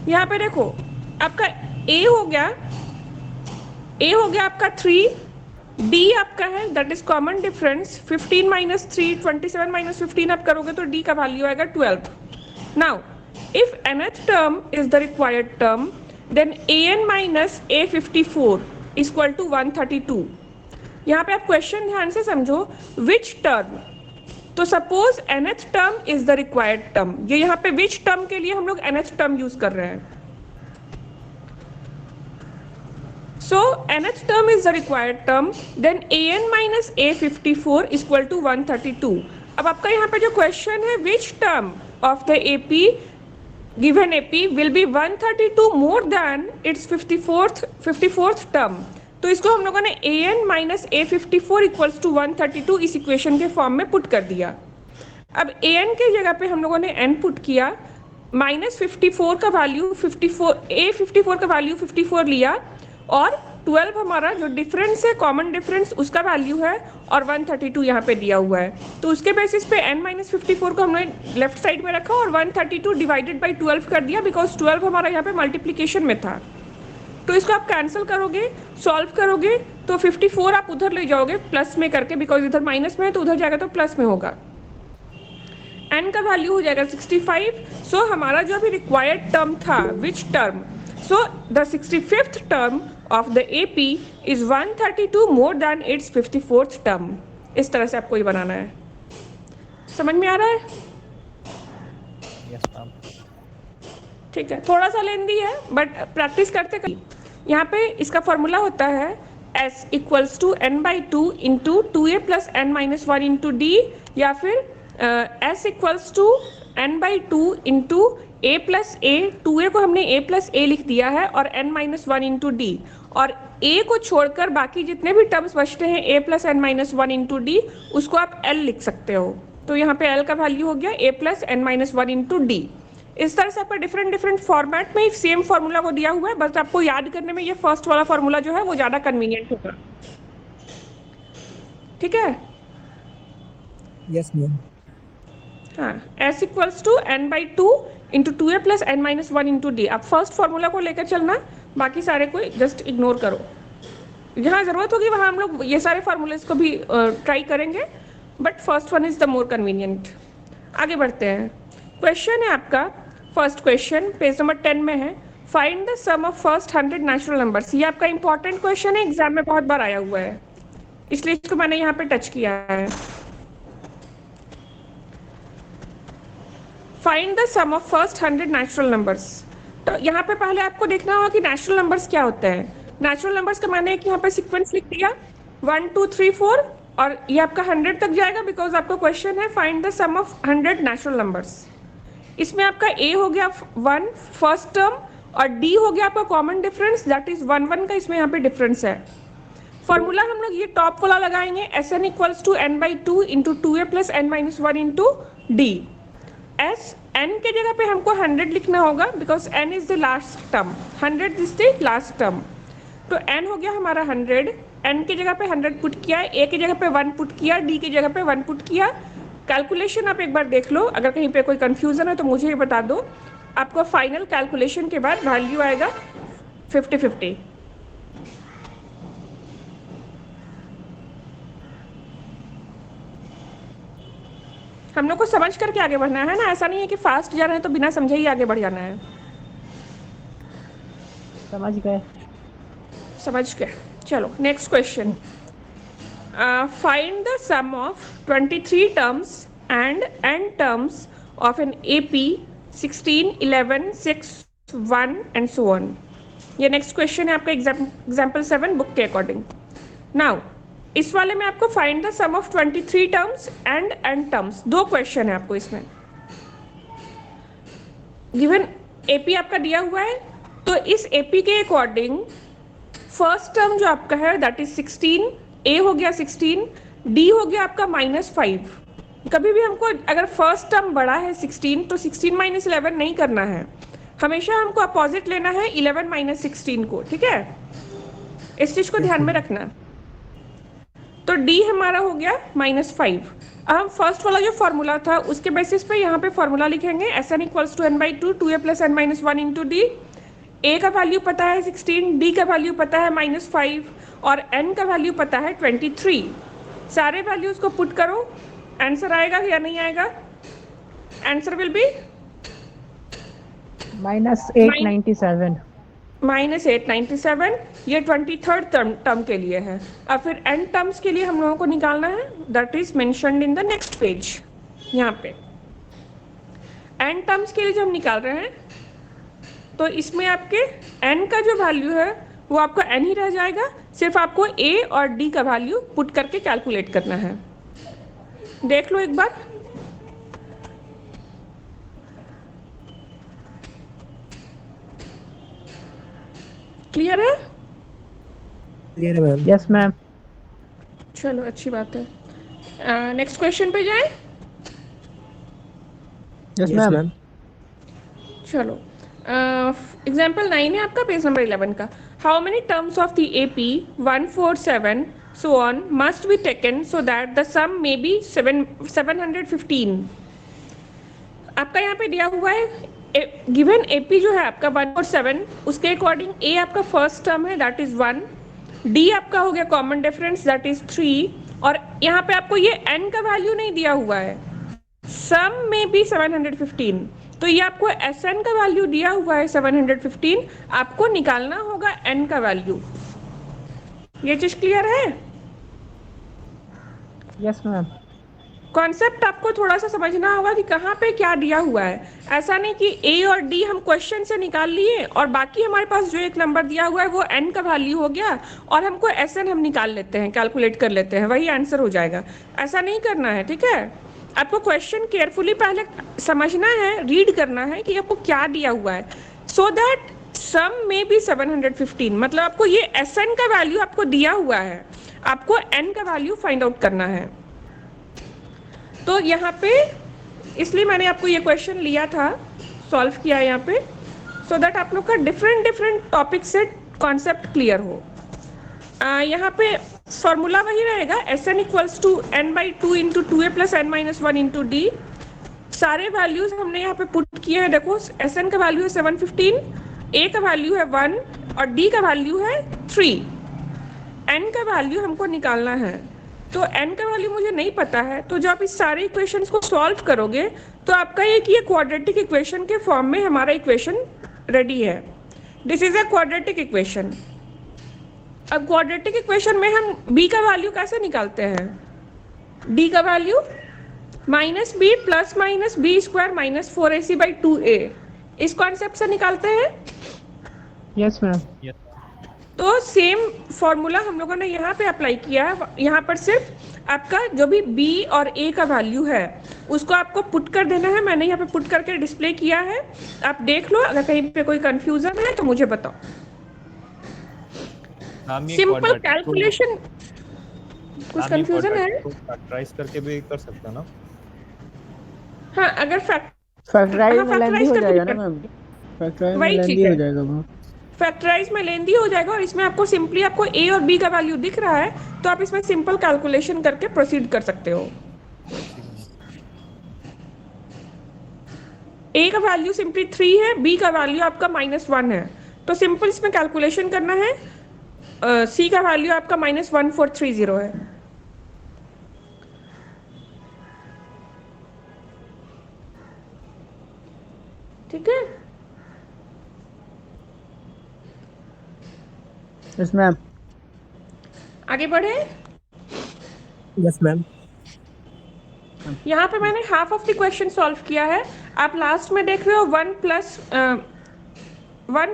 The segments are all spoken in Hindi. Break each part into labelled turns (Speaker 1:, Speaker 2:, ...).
Speaker 1: यहाँ पे देखो आपका ए हो गया आपका 3, डी आपका है that is common difference 15 minus 3, 27 minus 15 आप करोगे तो डी का वैल्यू आएगा 12। Now if nth term is the required term then an minus a54 equal to 132। यहाँ पे आप क्वेश्चन ध्यान से समझो, विच टर्म, तो suppose nth term is the required term, ये यहाँ पे विच टर्म के लिए हम लोग nth टर्म यूज कर रहे हैं। So nth term is the required term, then an minus a54 is equal to 132। अब आपका यहाँ पे जो क्वेश्चन है which term of the AP given AP will be 132 more than its 54th term, तो इसको हम लोगों ने an minus a54 equals to 132 इस इक्वेशन के फॉर्म में पुट कर दिया। अब an के जगह पे हम लोगों ने n पुट किया, माइनस 54 का वैल्यू 54, a54 का वैल्यू 54 लिया और 12 हमारा जो डिफरेंस है कॉमन डिफरेंस उसका वैल्यू है और 132 यहाँ पे दिया हुआ है, तो उसके बेसिस पे n माइनस 54 को हमने लेफ्ट साइड में रखा और 132 डिवाइडेड बाई 12 कर दिया, बिकॉज 12 हमारा यहाँ पे मल्टीप्लीकेशन में था। तो इसको आप कैंसिल करोगे, सॉल्व करोगे तो 54 आप उधर ले जाओगे प्लस में करके, बिकॉज इधर माइनस में है तो उधर जाएगा तो प्लस में होगा। n का वैल्यू हो जाएगा 65। सो हमारा जो अभी रिक्वायर्ड टर्म था which term, so the 65th term of the AP is 132 more than its 54th term। इस तरह से आपको ये बनाना है। समझ में आ रहा है?
Speaker 2: Yes ma'am.
Speaker 1: ठीक है, थोड़ा सा लेंदी है बट प्रैक्टिस करते करते। यहाँ पे इसका फॉर्मूला होता है S equals to n by 2 into 2a plus n minus 1 into D, या फिर S equals to n by 2 into a plus a, 2a को हमने a प्लस a लिख दिया है और n माइनस 1 इंटू डी, और a को छोड़कर बाकी जितने भी टर्म्स बचते हैं a plus n minus 1 into D, उसको आप l लिख सकते हो। तो यहाँ पे l का वैल्यू हो गया a plus n minus 1 into D. इस तरह से आपका डिफरेंट फॉर्मेट में सेम फॉर्मूला को दिया हुआ है, बस आपको याद करने में ये फर्स्ट वाला फॉर्मूला जो है वो ज़्यादा कन्वीनियंट होगा। ठीक है?
Speaker 2: Yes ma'am.
Speaker 1: हाँ, s equals to n by 2 into 2a plus n minus 1 into D. आप फर्स्ट फॉर्मूला को लेकर चलना, बाकी सारे को जस्ट इग्नोर करो। जहाँ ज़रूरत होगी वहाँ हम लोग ये सारे फार्मूलेस को भी ट्राई करेंगे, but first one is the more convenient. आगे बढ़ते हैं। क्वेश्चन है आपका, फर्स्ट क्वेश्चन पेज नंबर 10 में है, find the sum of first 100 natural numbers. ये आपका इंपॉर्टेंट क्वेश्चन है, एग्जाम में बहुत बार आया हुआ है, इसलिए इसको मैंने यहाँ पे टच किया है। Find the sum of first 100 natural numbers. तो यहाँ पे पहले आपको देखना होगा कि नेचुरल नंबर्स क्या होते हैं। नेचुरल नंबर्स का माने है कि यहाँ पे सीक्वेंस लिख दिया 1 2 3 4 और ये आपका 100 तक जाएगा, बिकॉज आपका क्वेश्चन है find the sum of 100 natural numbers. इसमें आपका a हो गया 1 फर्स्ट टर्म और d हो गया आपका कॉमन डिफरेंस दैट इज 1 1 का इसमें यहाँ पे डिफरेंस है। फॉर्मूला हम लोग ये टॉप वाला लगाएंगे, Sn equals to n by 2 into 2a plus n minus 1 into D. S n के जगह पे हमको 100 लिखना होगा because n is the last term, 100 is the last term. तो n हो गया हमारा 100, n के जगह पे 100 पुट किया, a की जगह पे 1 पुट किया, d की जगह पे 1 पुट किया। कैलकुलेशन आप एक बार देख लो, अगर कहीं पे कोई कंफ्यूजन है तो मुझे ये बता दो। आपको फाइनल कैलकुलेशन के बाद वैल्यू आएगा 50-50। हम लोग को समझ करके आगे बढ़ना है ना, ऐसा नहीं है कि फास्ट जा रहे हैं तो बिना समझे ही आगे बढ़ जाना है।
Speaker 2: समझ गए?
Speaker 1: समझ गए। चलो next question. Find the sum of 23 terms and n terms of an AP 16 11 6 1 and so on. ये नेक्स्ट क्वेश्चन है आपका एग्जाम्पल 7 बुक के अकॉर्डिंग। नाउ इस वाले में आपको find the sum of 23 terms and n terms, दो क्वेश्चन है आपको इसमें। गिवन AP आपका दिया हुआ है, तो इस AP के अकॉर्डिंग फर्स्ट टर्म जो आपका है दैट इज 16, A हो गया 16, D हो गया आपका -5। कभी भी हमको अगर फर्स्ट टर्म बड़ा है 16 तो 16 माइनस 11 नहीं करना है, हमेशा हमको अपोजिट लेना है 11 माइनस 16 को। ठीक है, इस चीज को ध्यान में रखना। तो डी हमारा हो गया -5। अब हम फर्स्ट वाला जो फॉर्मूला था उसके बेसिस पे यहाँ पे फॉर्मूला लिखेंगे S N equals to n by two, 2a plus n minus 1 into D. A का वैल्यू पता है 16, डी का वैल्यू पता है -5 और n का वैल्यू पता है 23। सारे वैल्यूज को पुट करो, आंसर आएगा या नहीं आएगा? Answer will be
Speaker 2: -897।
Speaker 1: -897। ये 23rd टर्म के लिए है। अब फिर n टर्म्स के लिए हम लोगों को निकालना है, that is mentioned in the next page. यहाँ पे n टर्म्स के लिए जो हम निकाल रहे हैं तो इसमें आपके n का जो वैल्यू है वो आपका n ही रह जाएगा, सिर्फ आपको a और d का वैल्यू पुट करके कैलकुलेट करना है। देख लो एक बार। क्लियर है?
Speaker 2: क्लियर है मैम। Yes ma'am.
Speaker 1: चलो अच्छी बात है। नेक्स्ट क्वेश्चन पे जाएं।
Speaker 2: Yes ma'am.
Speaker 1: चलो एग्जाम्पल 9 है आपका, पेज नंबर 11 का। How many terms of the AP 1, 4, 7 so on must be taken so that the sum may be 715। आपका यहाँ पे दिया हुआ है गिवन AP जो है आपका 1 और 7, उसके अकॉर्डिंग A आपका फर्स्ट टर्म है दैट इज 1, D आपका हो गया कॉमन डिफरेंस दैट इज 3, और यहाँ पे आपको ये n का वैल्यू नहीं दिया हुआ है, सम में भी 715। तो ये आपको Sn का वैल्यू दिया हुआ है 715, आपको निकालना होगा n का वैल्यू। ये चीज क्लियर है?
Speaker 2: Yes ma'am.
Speaker 1: कॉन्सेप्ट आपको थोड़ा सा समझना होगा कि कहाँ पे क्या दिया हुआ है। ऐसा नहीं कि ए और डी हम क्वेश्चन से निकाल लिए और बाकी हमारे पास जो एक नंबर दिया हुआ है वो एन का वैल्यू हो गया और हमको एस एन हम निकाल लेते हैं, कैलकुलेट कर लेते हैं, वही आंसर हो जाएगा। ऐसा नहीं करना है, ठीक है? आपको क्वेश्चन केयरफुली पहले समझना है, रीड करना है कि आपको क्या दिया हुआ है, सो दैट सम में भी 715। मतलब आपको ये एस एन का वैल्यू आपको दिया हुआ है, आपको एन का वैल्यू फाइंड आउट करना है। तो यहाँ पे इसलिए मैंने आपको ये क्वेश्चन लिया था, सॉल्व किया यहाँ पे, सो दैट आप लोग का डिफरेंट टॉपिक से कॉन्सेप्ट क्लियर हो। यहाँ पे फॉर्मूला वही रहेगा S N equals to n by two into 2a plus n minus 1 into D. सारे वैल्यूज हमने यहाँ पे पुट किए हैं। देखो एस एन का वैल्यू है 715, a का वैल्यू है 1 और d का वैल्यू है 3। n का वैल्यू हमको निकालना है, तो n का वैल्यू मुझे नहीं पता है, तो जब आप इस सारे इक्वेशंस को सॉल्व करोगे तो आपका ये क्वाड्रेटिक इक्वेशन के फॉर्म में हमारा इक्वेशन रेडी है। This is a quadratic equation. अब क्वाड्रेटिक इक्वेशन में हम b का वैल्यू कैसे निकालते हैं? d का value minus B plus minus B square minus 4ac by 2a, इस कॉन्सेप्ट से निकालते हैं।
Speaker 2: Yes ma'am.
Speaker 1: तो सेम फॉर्मूला हम लोगों ने यहाँ पे अप्लाई किया है। यहाँ पर सिर्फ आपका जो भी b और a का वैल्यू है उसको आपको पुट कर देना है। मैंने यहाँ पे पुट करके डिस्प्ले किया है, आप देख लो। अगर कहीं पे कोई कंफ्यूजन है तो मुझे बताओ। सिंपल कैलकुलेशन, कुछ कंफ्यूजन है?
Speaker 3: फैक्टराइज करके भी कर सकते हो ना?
Speaker 1: हाँ, अगर
Speaker 2: फैक्टराइज में लेंदी हो जाएगा ना मैम? फैक्टराइज में
Speaker 1: वही
Speaker 2: लेंदी
Speaker 1: ठीक है।
Speaker 2: हो जाएगा मैम।
Speaker 1: फैक्टराइज में लेंदी हो जाएगा और इसमें आपको सिंपली आपको a और b का वैल्यू दिख रहा है तो आप इसमें सिंपल कैलकुलेशन करके प्रोसीड कर सकते हो। a का वैल्यू सिंपली 3 है, b का वैल्यू आपका -1 है, तो सिंपल इसमें कैलकुलेशन करना है। c का वैल्यू आपका -1430 है। ठीक है,
Speaker 2: यस मैम।
Speaker 1: आगे बढ़े।
Speaker 2: Yes ma'am.
Speaker 1: यहाँ पे मैंने half of the question solve किया है। आप लास्ट में देख रहे हो 1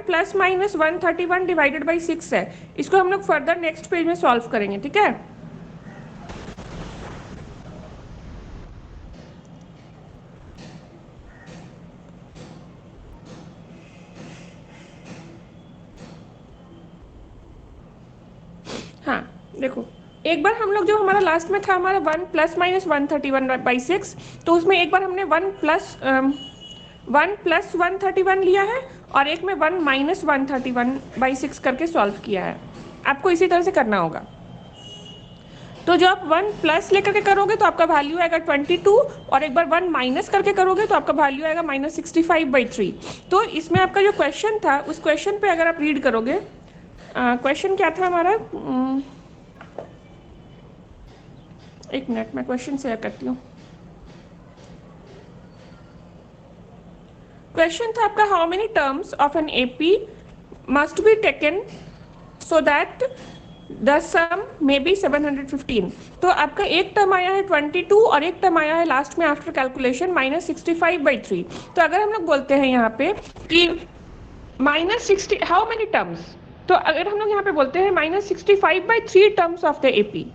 Speaker 1: प्लस माइनस 131 डिवाइडेड बाई 6 है। इसको हम लोग फर्दर नेक्स्ट पेज में सॉल्व करेंगे, ठीक है? हाँ देखो, एक बार हम लोग जो हमारा लास्ट में था हमारा 1 प्लस माइनस 131 बाई 6, तो उसमें एक बार हमने 1 प्लस 131 लिया है और एक में 1 माइनस 131 बाई 6 करके सॉल्व किया है। आपको इसी तरह से करना होगा। तो जो आप 1 प्लस लेकर के करोगे तो आपका वैल्यू आएगा 22, और एक बार 1 माइनस करके करोगे तो आपका वैल्यू आएगा -65/3। तो इसमें आपका जो क्वेश्चन था, उस क्वेश्चन पे अगर आप रीड करोगे, क्वेश्चन क्या था हमारा, एक मिनट मैं क्वेश्चन शेयर करती हूँ। क्वेश्चन था आपका, how many terms of an AP must be taken so that the sum may be 715। तो आपका एक टर्म आया है 22 और एक टर्म आया है लास्ट में आफ्टर कैलकुलेशन -65/3। तो अगर हम लोग बोलते हैं यहाँ पे कि -60 हाउ मेनी टर्म्स, तो अगर हम लोग यहाँ पे बोलते हैं -65/3 terms of the AP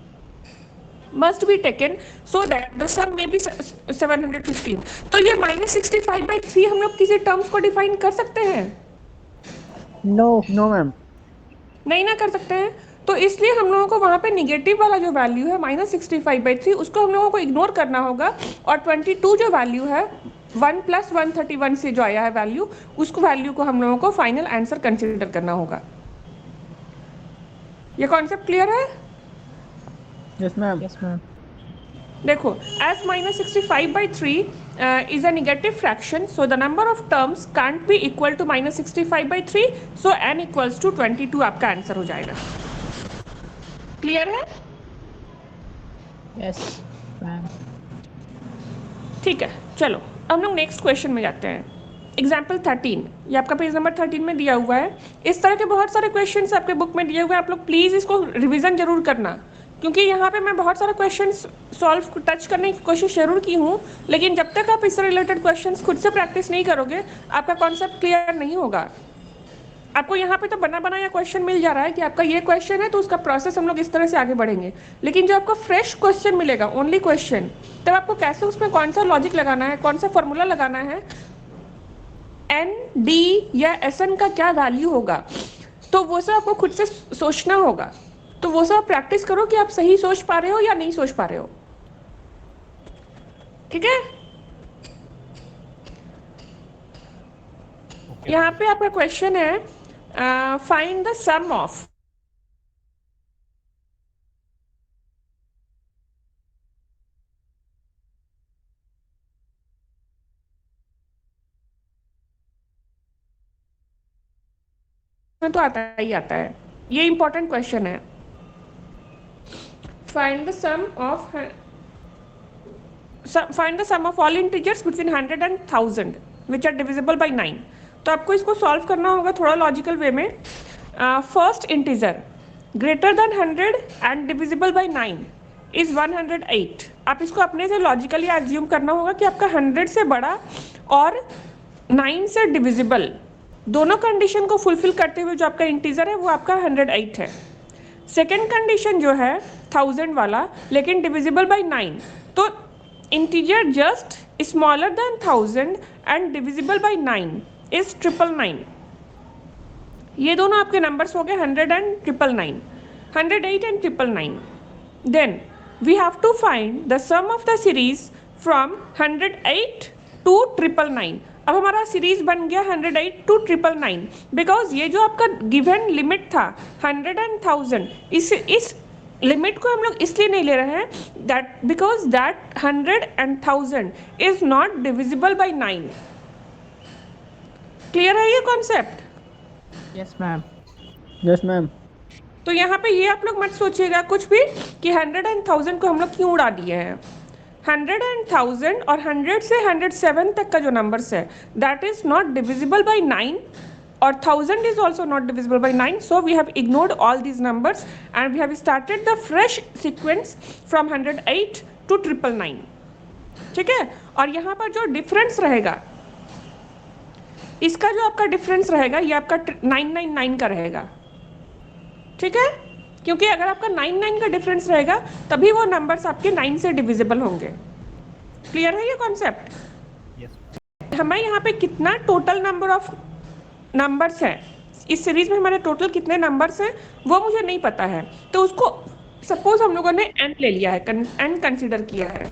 Speaker 1: must be taken so that the sum may be 715। तो ये -65/3 हम लोग किसी टर्म्स को डिफाइन कर सकते हैं?
Speaker 2: No ma'am.
Speaker 1: नहीं ना कर सकते हैं। तो इसलिए हम लोगों को वहाँ पे निगेटिव वाला जो वैल्यू है -65/3 उसको हम लोगों को इग्नोर करना होगा, और 22 जो वैल्यू है 1 + 131 से जो आया है वैल्यू, उसको वैल्यू को हम लोगों को फाइनल आंसर कंसिडर करना होगा। ये कॉन्सेप्ट क्लियर है?
Speaker 2: Yes ma'am.
Speaker 1: देखो, as -65/3 is a negative fraction, so the number of terms can't be equal to -65/3, so n equals to 22 आपका आंसर हो जाएगा। क्लियर है?
Speaker 2: Yes ma'am.
Speaker 1: ठीक है, चलो हम लोग नेक्स्ट क्वेश्चन में जाते हैं। एग्जाम्पल 13, ये आपका पेज नंबर 13 में दिया हुआ है। इस तरह के बहुत सारे क्वेश्चंस आपके बुक में दिए हुए हैं, आप लोग प्लीज़ इसको रिवीजन जरूर करना, क्योंकि यहाँ पे मैं बहुत सारा क्वेश्चंस सॉल्व टच करने की कोशिश जरूर की हूँ, लेकिन जब तक आप इससे रिलेटेड क्वेश्चंस खुद से प्रैक्टिस नहीं करोगे आपका कॉन्सेप्ट क्लियर नहीं होगा। आपको यहाँ पे तो बना बनाया क्वेश्चन मिल जा रहा है कि आपका ये क्वेश्चन है तो उसका प्रोसेस हम लोग इस तरह से आगे बढ़ेंगे, लेकिन जो आपको फ्रेश क्वेश्चन मिलेगा, ओनली क्वेश्चन, तब आपको कैसे उसमें कौन सा लॉजिक लगाना है, कौन सा फॉर्मूला लगाना है, एन डी या एस एन का क्या वैल्यू होगा, तो वो सब आपको खुद से सोचना होगा। तो वो सब प्रैक्टिस करो कि आप सही सोच पा रहे हो या नहीं सोच पा रहे हो। ठीक है? यहाँ पे आपका क्वेश्चन है, फाइंड द सम ऑफ, में तो आता ही आता है, ये इंपॉर्टेंट क्वेश्चन है। Find the sum of all integers between 100 and 1000 which are divisible by 9। तो आपको इसको सॉल्व करना होगा थोड़ा लॉजिकल वे में। First integer greater than 100 and divisible by 9 is 108। आप इसको अपने से लॉजिकली एज्यूम करना होगा कि आपका 100 से बड़ा और 9 से डिविजिबल, दोनों कंडीशन को फुलफिल करते हुए जो आपका इंटीजर है वो आपका 108 है। सेकेंड कंडीशन जो है 1000 वाला, लेकिन डिविजिबल बाई 9, तो integer just smaller than 1000 and divisible by 9 is 999। ये दोनों आपके नंबर्स हो गए 100 and 999, 108 and 999। Then we have to find the sum of the series from 108 to 999। अब हमारा सीरीज बन गया 108 to 999, बिकॉज ये जो आपका गिवन लिमिट था 100 and 1000, इस लिमिट को हम लोग इसलिए नहीं ले रहे हैं that because that 100 and 1000 is not divisible by 9। Clear है ये concept?
Speaker 2: Yes ma'am. Yes ma'am.
Speaker 1: तो यहाँ पे ये आप लोग मत सोचिएगा कुछ भी कि 100 and 1000 को हम लोग क्यों उड़ा दिए हैं। 100 and 1000 और 100 से 107 तक का जो नंबर्स है that is not divisible by 9, और 1000 is also not divisible by 9, so we have ignored all these numbers and we have started the fresh sequence from 108 to 999। ठीक है? और यहाँ पर जो डिफरेंस रहेगा, इसका जो आपका डिफरेंस रहेगा ये आपका 999 का रहेगा। ठीक है? क्योंकि अगर आपका 99 का डिफरेंस रहेगा तभी वो नंबर्स आपके 9 से डिविजिबल होंगे। क्लियर है ये कॉन्सेप्ट? हमें यहाँ पे कितना टोटल नंबर ऑफ नंबर्स है, इस सीरीज में हमारे टोटल कितने नंबर्स हैं वो मुझे नहीं पता है, तो उसको सपोज हम लोगों ने n ले लिया है, n कंसीडर किया है,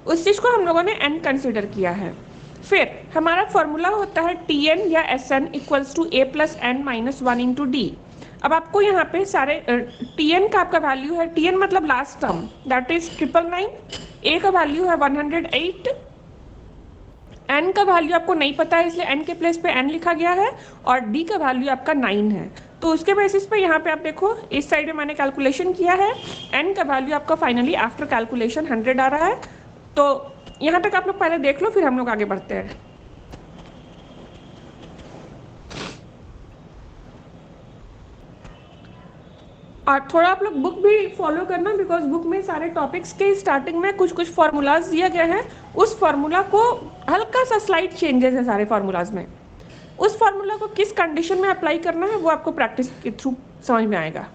Speaker 1: उस चीज को हम लोगों ने n कंसीडर किया है। फिर हमारा फॉर्मूला होता है Tn या Sn equals to a plus n minus 1 into D. अब आपको यहाँ पे सारे Tn का आपका वैल्यू है, Tn मतलब last term, that is 999, A का वैल्यू है 108, N का वैल्यू आपको नहीं पता है इसलिए N के प्लेस पे N लिखा गया है, और D का वैल्यू आपका 9 है। तो उसके बेसिस पे यहाँ पे आप देखो इस साइड में मैंने कैलकुलेशन किया है, N का वैल्यू आपका फाइनली आफ्टर कैलकुलेशन 100 आ रहा है। तो यहाँ तक आप लोग पहले देख लो, फिर हम लोग आगे बढ़ते हैं। और थोड़ा आप लोग बुक भी फॉलो करना, बिकॉज बुक में सारे टॉपिक्स के स्टार्टिंग में कुछ कुछ फॉर्मूलाज दिए गए हैं, उस फॉर्मूला को हल्का सा स्लाइड चेंजेस है सारे फॉर्मूलाज में, उस फॉर्मूला को किस कंडीशन में अप्लाई करना है वो आपको प्रैक्टिस के थ्रू समझ में आएगा।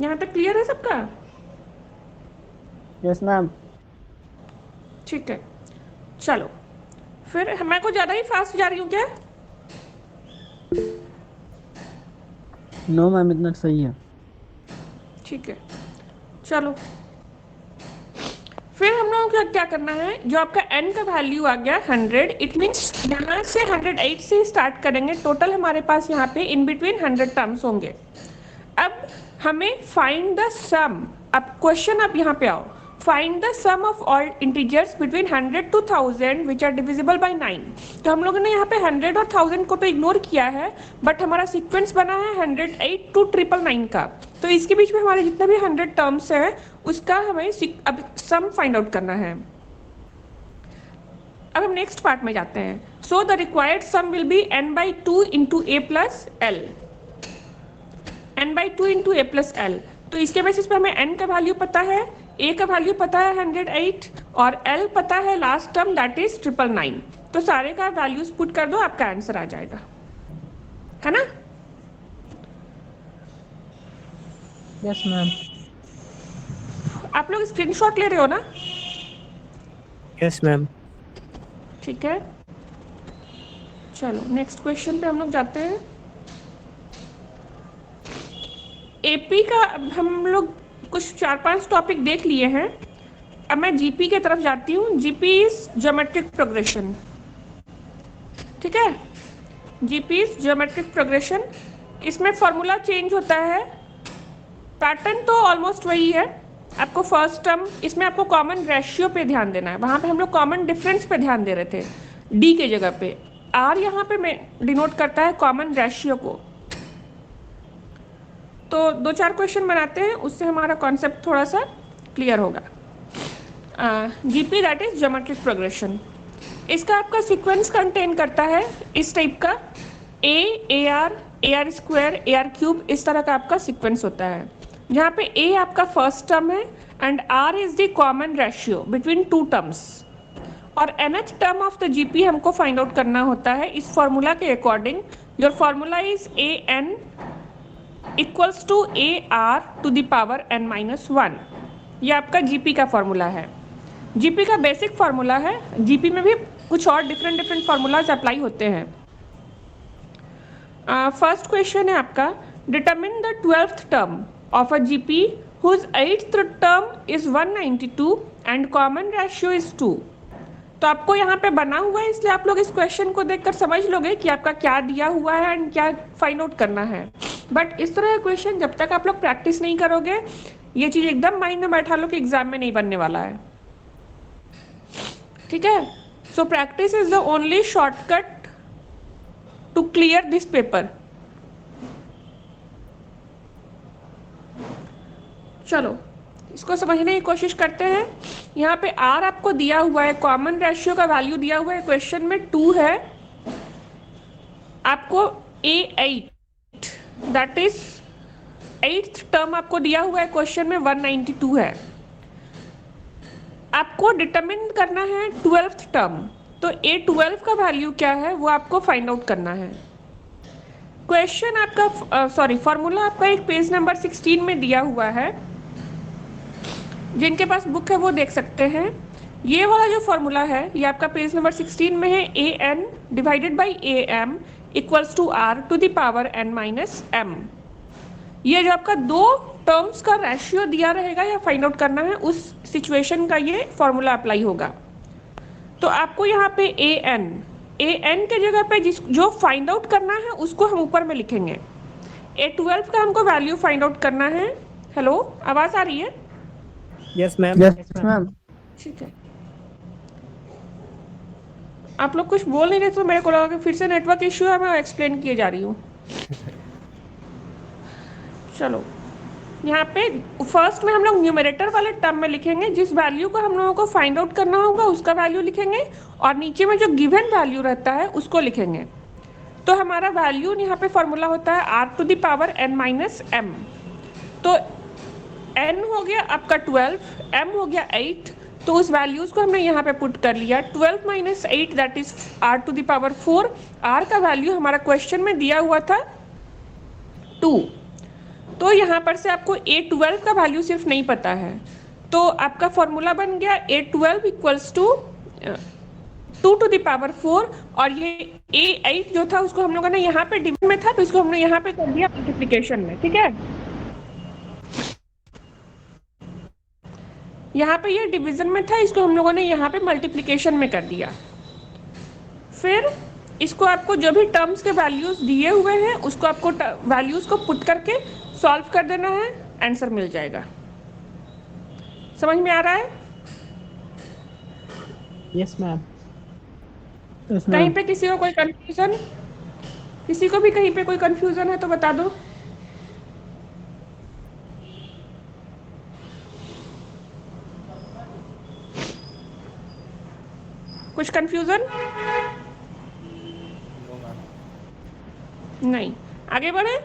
Speaker 1: यहाँ तक क्लियर है सबका?
Speaker 2: Yes ma'am.
Speaker 1: ठीक है, चलो फिर मैं कुछ ज़्यादा ही फास्ट जा रही हूँ क्या?
Speaker 2: नो मैम, इतना सही है।
Speaker 1: ठीक है, चलो फिर हम लोगों को क्या करना है, जो आपका n का वैल्यू आ गया 100, इट मीन्स यहाँ से 108 से स्टार्ट करेंगे, टोटल हमारे पास यहाँ पे इन बिटवीन 100 टर्म्स होंगे। अब हमें फाइंड द सम, अब क्वेश्चन आप यहाँ पे आओ, find the sum of all integers between 100 to 1000 which are divisible by 9। तो हम लोगों ने यहाँ पे 100 और 1000 को तो इग्नोर किया है, बट हमारा सीक्वेंस बना है 108 to 999 का, तो इसके बीच में हमारे जितना भी 100 टर्म्स है उसका हमें अब सम फाइंड आउट करना है। अब हम नेक्स्ट पार्ट में जाते हैं। So the required sum will be n/2 into a plus l, n/2 into a plus l। तो इसके बेसिस पे हमें n का वैल्यू पता है, a का वैल्यू पता है 108, और l पता है लास्ट टर्म दैट इज 999। तो सारे का वैल्यूज पुट कर दो, आपका आंसर आ जाएगा, है ना?
Speaker 2: Yes ma'am.
Speaker 1: आप लोग स्क्रीनशॉट ले रहे हो ना?
Speaker 3: Yes ma'am.
Speaker 1: ठीक है, चलो नेक्स्ट क्वेश्चन पे हम लोग जाते हैं। एपी का हम लोग कुछ 4-5 टॉपिक देख लिए हैं, अब मैं जीपी के तरफ जाती हूँ। जीपी इज ज्योमेट्रिक प्रोग्रेशन, ठीक है, जीपी इज ज्योमेट्रिक प्रोग्रेशन। इसमें फॉर्मूला चेंज होता है, पैटर्न तो ऑलमोस्ट वही है। आपको फर्स्ट टर्म, इसमें आपको कॉमन रेशियो पे ध्यान देना है, वहाँ पे हम लोग कॉमन डिफरेंस पे ध्यान दे रहे थे, डी के जगह पे आर यहाँ पे मैं डिनोट करता है कॉमन रेशियो को। तो 2-4 क्वेश्चन बनाते हैं, उससे हमारा कॉन्सेप्ट थोड़ा सा क्लियर होगा। GP that is geometric progression. इसका आपका सीक्वेंस कंटेन करता है इस टाइप का, ए R square, A R cube, इस तरह का आपका सीक्वेंस होता है, जहाँ पे ए आपका फर्स्ट टर्म है and R is the common ratio between 2 terms, और nth term of the GP हमको फाइंड आउट करना होता है इस फॉर्मूला के अकॉर्डिंग। Your formula is an equals to AR to the power n-1। ये आपका जीपी का फॉर्मूला है, जीपी का बेसिक फॉर्मूला है। जीपी में भी कुछ और डिफरेंट फॉर्मूलाज अप्लाई होते हैं। फर्स्ट क्वेश्चन है आपका, determine the 12th term of a GP whose 8th term is 192 and common ratio is 2। तो आपको यहाँ पे बना हुआ है, इसलिए आप लोग इस क्वेश्चन को देखकर समझ लोगे कि आपका क्या दिया हुआ है एंड क्या फाइंड आउट करना है। बट इस तरह का क्वेश्चन जब तक आप लोग प्रैक्टिस नहीं करोगे, ये चीज एकदम माइंड में बैठा लो कि एग्जाम में नहीं बनने वाला है, ठीक है? So practice is the only shortcut to clear this paper. चलो इसको समझने की कोशिश करते हैं। यहाँ पे आर आपको दिया हुआ है, कॉमन रेशियो का वैल्यू दिया हुआ है क्वेश्चन में 2 है, आपको A8 that is 8th term आपको दिया हुआ है क्वेश्चन में 192 है। आपको डिटरमिन करना है 12th टर्म, तो A12 का वैल्यू क्या है वो आपको फाइंड आउट करना है। क्वेश्चन आपका फॉर्मूला आपका एक पेज नंबर 16 में दिया हुआ है, जिनके पास बुक है वो देख सकते हैं। ये वाला जो फॉर्मूला है ये आपका पेज नंबर 16 में है, an divided by am equals to r to the power n-m। ये जो आपका 2 टर्म्स का रेशियो दिया रहेगा या फाइंड आउट करना है, उस सिचुएशन का ये फॉर्मूला अप्लाई होगा। तो आपको यहाँ पे ए एन के जगह पे जो फाइंड आउट करना है उसको हम ऊपर में लिखेंगे। A12 का हमको वैल्यू फाइंड आउट करना है। हेलो, आवाज आ रही है?
Speaker 3: Yes, ma'am.
Speaker 2: Yes ma'am.
Speaker 1: ठीक है, आप लोग कुछ बोल नहीं रहे तो मेरे को लगा कि फिर से नेटवर्क इश्यू है, मैं एक्सप्लेन किए जा रही हूँ। चलो, यहाँ पे फर्स्ट में हम लोग न्यूमरेटर वाले टर्म में लिखेंगे, जिस वैल्यू को हम लोगों को फाइंड आउट करना होगा उसका वैल्यू लिखेंगे, और नीचे में जो गिवन वैल्यू रहता है उसको लिखेंगे। तो हमारा वैल्यू यहाँ पे फॉर्मूला होता है r⁻n-m। तो n हो गया आपका 12, m हो गया 8, तो उस वैल्यूज को हमने यहाँ पे पुट कर लिया। 12 - 8 दैट इज r⁴। r का वैल्यू हमारा क्वेश्चन में दिया हुआ था 2। तो यहाँ पर से आपको A12 का वैल्यू सिर्फ नहीं पता है, तो आपका फॉर्मूला बन गया A12 = 2⁴, और ये A8 जो था उसको हम लोगों ने यहाँ पे डिवीजन में था, तो इसको हमने यहाँ पे कर दिया मल्टीप्लिकेशन में। ठीक है, यहाँ पे ये डिवीजन में था, इसको हम लोगों ने यहाँ पे मल्टीप्लिकेशन में कर दिया। फिर इसको आपको जो भी टर्म्स के वैल्यूज दिए हुए हैं उसको आपको वैल्यूज को पुट करके सॉल्व कर देना है, आंसर मिल जाएगा। समझ में आ रहा है?
Speaker 3: Yes, ma'am.
Speaker 1: कहीं पे किसी को कोई कंफ्यूजन, किसी को भी कहीं पे कोई कंफ्यूजन है तो बता दो। कुछ कंफ्यूजन? नहीं, आगे बढ़े।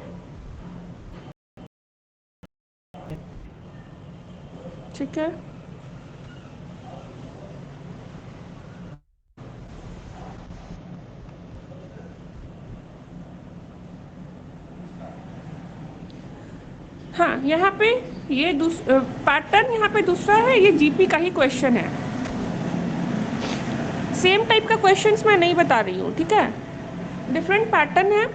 Speaker 1: ठीक है, हाँ, यहाँ पे ये पैटर्न यहाँ पे दूसरा है, ये जीपी का ही क्वेश्चन है। सेम टाइप का क्वेश्चंस मैं नहीं बता रही हूँ, ठीक है, डिफरेंट पैटर्न है।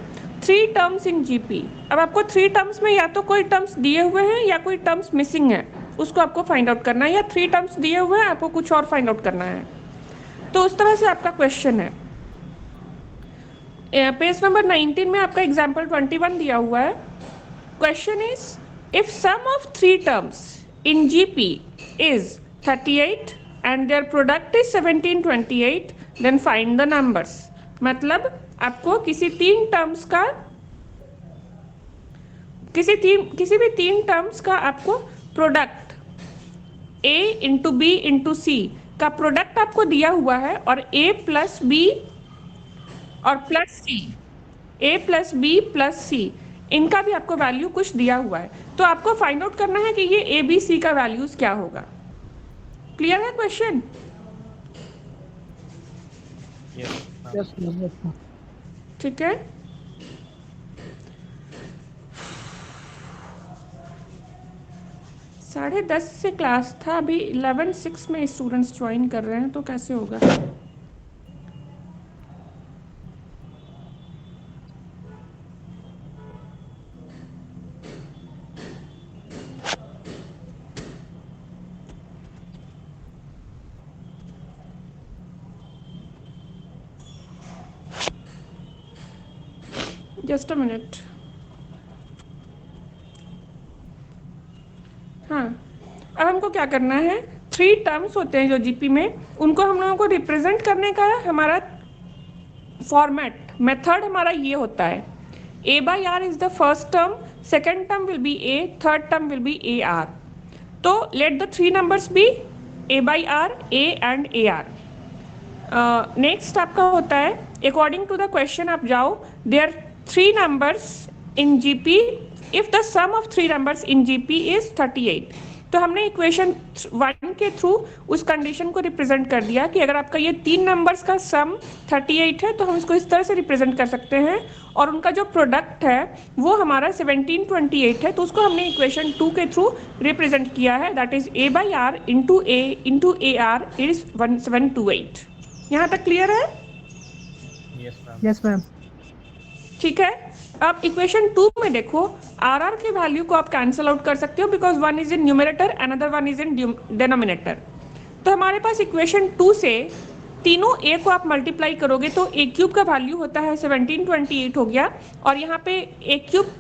Speaker 1: 3 टर्म्स इन जीपी। अब आपको 3 टर्म्स में या तो कोई टर्म्स दिए हुए हैं या कोई टर्म्स मिसिंग है, उसको आपको फाइंड आउट करना है, या 3 टर्म्स दिए हुए हैं आपको कुछ और फाइंड आउट करना है। तो उस तरह से आपका क्वेश्चन है। पेज नंबर 19 में आपका एग्जाम्पल 21 दिया हुआ है। Question is if sum of 3 terms in GP is 38 and their product is 1728, then find the numbers। मतलब आपको किसी भी 3 टर्म्स का आपको प्रोडक्ट A × B × C का प्रोडक्ट आपको दिया हुआ है, और A + B और plus C, A + B + C, इनका भी आपको वैल्यू कुछ दिया हुआ है। तो आपको फाइंड आउट करना है कि ये ABC का वैल्यूज क्या होगा। क्लियर है क्वेश्चन?
Speaker 3: Yes, ma'am.
Speaker 1: ठीक है, साढ़े 10 से क्लास था, अभी 11:06 में स्टूडेंट्स ज्वाइन कर रहे हैं, तो कैसे होगा? Just a minute. हाँ, अब हमको क्या करना है, 3 टर्म्स होते हैं जो जीपी में, उनको हम लोगों को रिप्रेजेंट करने का हमारा फॉर्मेट, मेथड हमारा ये होता है। A/R is the first term, second term will be A, third term will be AR। तो let the 3 numbers be A/R, A and AR। Next आपका होता है, अकॉर्डिंग टू द क्वेश्चन आप जाओ, there 3 numbers in GP if the sum of 3 numbers in GP is 38। तो हमने इक्वेशन 1 के थ्रू उस कंडीशन को रिप्रेजेंट कर दिया कि अगर आपका ये 3 नंबर्स का सम 38 है तो हम इसको इस तरह से रिप्रेजेंट कर सकते हैं, और उनका जो प्रोडक्ट है वो हमारा 1728 है, तो उसको हमने इक्वेशन 2 के थ्रू रिप्रेजेंट किया है, that is A/R × A × AR is 1728। यहाँ तक क्लियर है?
Speaker 3: Yes, ma'am.
Speaker 1: ठीक है, अब इक्वेशन 2 में देखो, आर के वैल्यू को आप कैंसिल आउट कर सकते हो, because one is in numerator, another one is in denominator. तो हमारे पास इक्वेशन 2 से तीनों ए को आप मल्टीप्लाई करोगे तो ए क्यूब का वैल्यू होता है 1728 हो गया, और यहाँ पे ए क्यूब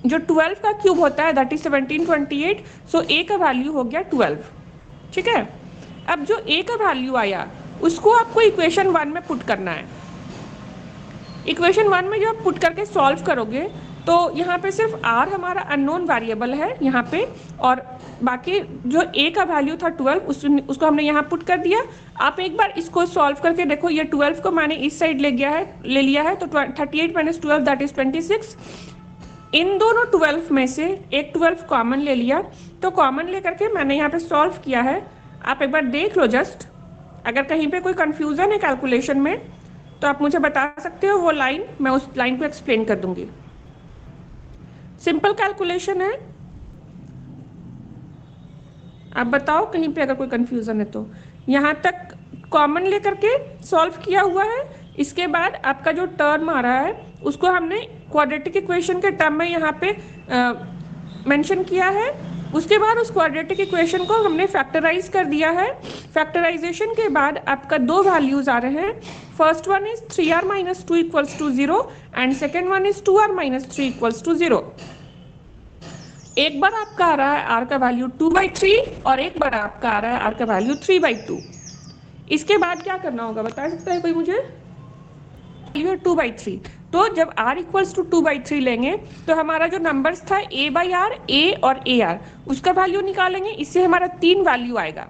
Speaker 1: जो 12 का क्यूब होता है दैट इज 1728, सो ए का वैल्यू हो गया 12। ठीक है, अब जो ए का वैल्यू आया उसको आपको इक्वेशन 1 में पुट करना है। इक्वेशन 1 में जो आप पुट करके सॉल्व करोगे तो यहाँ पे सिर्फ r हमारा अननोन वेरिएबल है यहाँ पे, और बाकी जो a का वैल्यू था 12 उसको हमने यहाँ पुट कर दिया। आप एक बार इसको सॉल्व करके देखो, ये 12 को मैंने इस साइड ले लिया है तो 38 माइनस 12 दैट इज 26। इन दोनों 12 में से एक 12 कॉमन ले लिया, तो कॉमन लेकर के मैंने यहाँ पे सॉल्व किया है। आप एक बार देख लो जस्ट, अगर कहीं पे कोई कंफ्यूजन है कैलकुलेशन में तो आप मुझे बता सकते हो वो लाइन, मैं उस लाइन को एक्सप्लेन कर दूंगी। सिंपल कैलकुलेशन है, आप बताओ कहीं पे अगर कोई कंफ्यूजन है तो। यहाँ तक कॉमन लेकर के सॉल्व किया हुआ है, इसके बाद आपका जो टर्म आ रहा है उसको हमने क्वाड्रेटिक इक्वेशन के टर्म में यहाँ पे मेंशन किया है। उसके बाद उस क्वाड्रेटिक इक्वेशन को हमने फैक्टराइज कर दिया है। फैक्टराइजेशन के बाद आपका दो वैल्यूज आ रहे हैं, first one is 3r minus 2 equals to 0 and second one is 2r minus 3 equals to 0। एक बार आपका आ रहा है r का वैल्यू 2/3 और एक बार आपका आ रहा है r का वैल्यू 3/2। इसके बाद क्या करना होगा बता सकता है कोई मुझे? 2/3, तो जब r इक्वल्स टू 2/3 लेंगे तो हमारा जो नंबर्स था a/r, a और ar, उसका वैल्यू निकालेंगे, इससे हमारा 3 वैल्यू आएगा।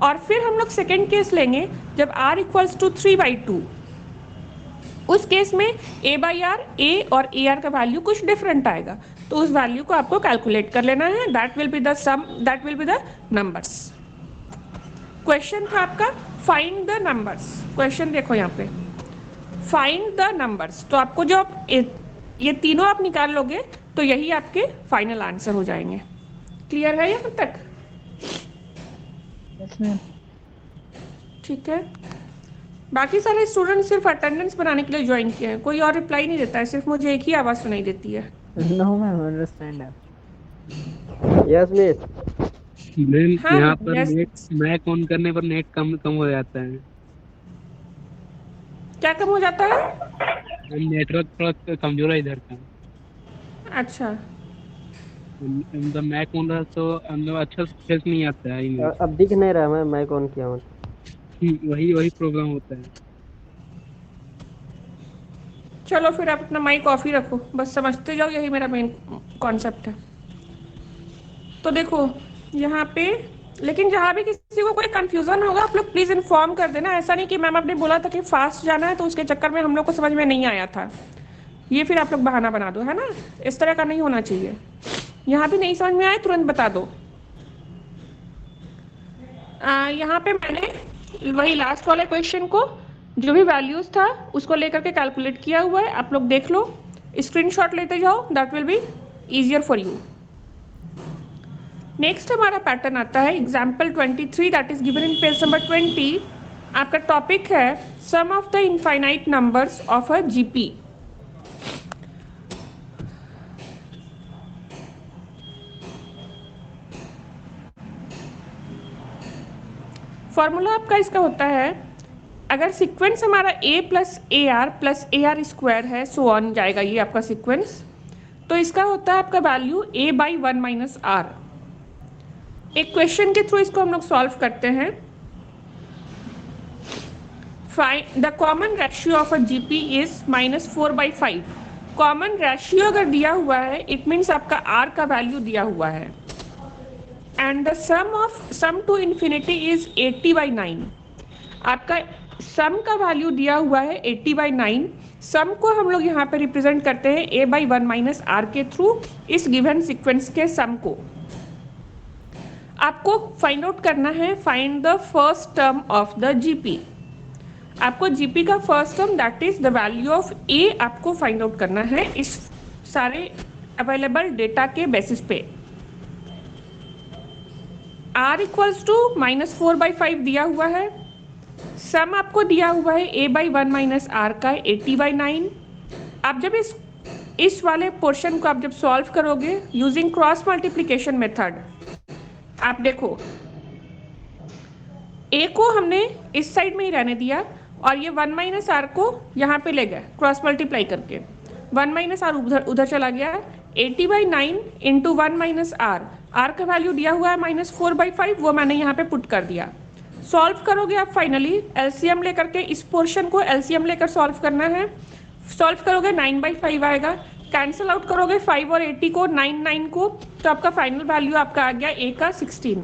Speaker 1: और फिर हम लोग सेकेंड केस लेंगे जब r इक्वल्स टू 3/2, उस केस में a/r, a और ar का वैल्यू कुछ डिफरेंट आएगा, तो उस वैल्यू को आपको कैलकुलेट कर लेना है। That will be the sum, that will be the numbers. Question था आपका फाइंड द नंबर्स। क्वेश्चन देखो यहाँ पे, फाइंड द नंबर्स, तो आपको जो ये तीनों आप निकाल लोगे तो यही आपके फाइनल आंसर हो जाएंगे। क्लियर है यहाँ तक?
Speaker 2: Yes ma'am.
Speaker 1: ठीक है, बाकी सारे स्टूडेंट सिर्फ अटेंडेंस बनाने के लिए ज्वाइन किए हैं, कोई और रिप्लाई नहीं देता है, सिर्फ मुझे एक ही आवाज़ सुनाई देती है।
Speaker 2: No ma'am, understand.
Speaker 4: Yes miss.
Speaker 3: Ma'am
Speaker 1: हाँ,
Speaker 3: यहाँ पर
Speaker 1: yes.
Speaker 3: नेट मैक ऑन करने पर नेट कम हो जाता है।
Speaker 1: क्या कम हो जाता है?
Speaker 3: नेटवर्क थोड़ा कमजोर है इधर का।
Speaker 1: अच्छा,
Speaker 3: मतलब मैक ऑन रहा तो मतलब अच्छा स्पेस नहीं आता है इमेज।
Speaker 4: अब दिख नहीं रहा, मैं माइक ऑन किया हूँ।
Speaker 3: वही प्रॉब्लम होता है।
Speaker 1: चलो फिर आप अपना माइक ऑफ ही रखो, बस समझते जाओ, यही मेरा मेन कॉन्सेप्ट है। तो देखो यहाँ पे, लेकिन जहाँ भी किसी को कोई कंफ्यूजन होगा आप लोग प्लीज इन्फॉर्म कर देना। ऐसा नहीं कि मैम आपने बोला था कि फास्ट जाना है तो उसके चक्कर में हम लोग को समझ में नहीं आया था, ये फिर आप लोग बहाना बना दो, है ना? इस तरह का नहीं होना चाहिए। यहाँ भी नहीं समझ में आए तुरंत बता दो। यहाँ पे मैंने वही लास्ट वाले क्वेश्चन को जो भी वैल्यूज था उसको लेकर के कैलकुलेट किया हुआ है, आप लोग देख लो, स्क्रीनशॉट लेते जाओ, that will be easier for you. Next हमारा पैटर्न आता है example 23 that is given in page number 20। आपका टॉपिक है sum of the infinite numbers of a GP. Formula आपका इसका होता है, अगर सीक्वेंस हमारा a plus A R square है, सो ऑन जाएगा ये आपका सीक्वेंस, तो इसका होता है आपका वैल्यू a/1 माइनस r। एक क्वेश्चन के थ्रू इसको हम लोग सॉल्व करते हैं। Find the common ratio of a GP is -4/5। Common ratio अगर दिया हुआ है इट मीन्स आपका r का वैल्यू दिया हुआ है, and the sum to infinity is 80/9। आपका सम का वैल्यू दिया हुआ है 80/9। सम को हम लोग यहाँ पे रिप्रेजेंट करते हैं a/1 माइनस r के थ्रू, इस गिवन सीक्वेंस के सम को। आपको फाइंड आउट करना है, find the first term of the GP. आपको जीपी का first term that is the value of A आपको फाइंड आउट करना है इस सारे अवेलेबल डेटा के बेसिस पे। r इक्वल्स टू -4/5 दिया हुआ है, सम आपको दिया हुआ है a/1 माइनस r का 80/9। आप जब इस वाले पोर्शन को आप जब सॉल्व करोगे यूजिंग क्रॉस मल्टीप्लिकेशन मेथड, आप देखो ए को हमने इस साइड में ही रहने दिया और ये 1 माइनस आर को यहाँ पे ले गए क्रॉस मल्टीप्लाई करके, 1 माइनस आर उधर उधर चला गया, 80/9 इंटू 1 माइनस आर, आर का वैल्यू दिया हुआ है -4/5, वो मैंने यहाँ पे पुट कर दिया। सॉल्व करोगे आप फाइनली एलसीएम लेकर के, इस पोर्शन को एलसीएम लेकर सॉल्व करना है। सॉल्व करोगे 9/5 आएगा, कैंसिल आउट करोगे 5 और 80 को, 9 को, तो आपका फाइनल वैल्यू आपका आ गया ए का 16।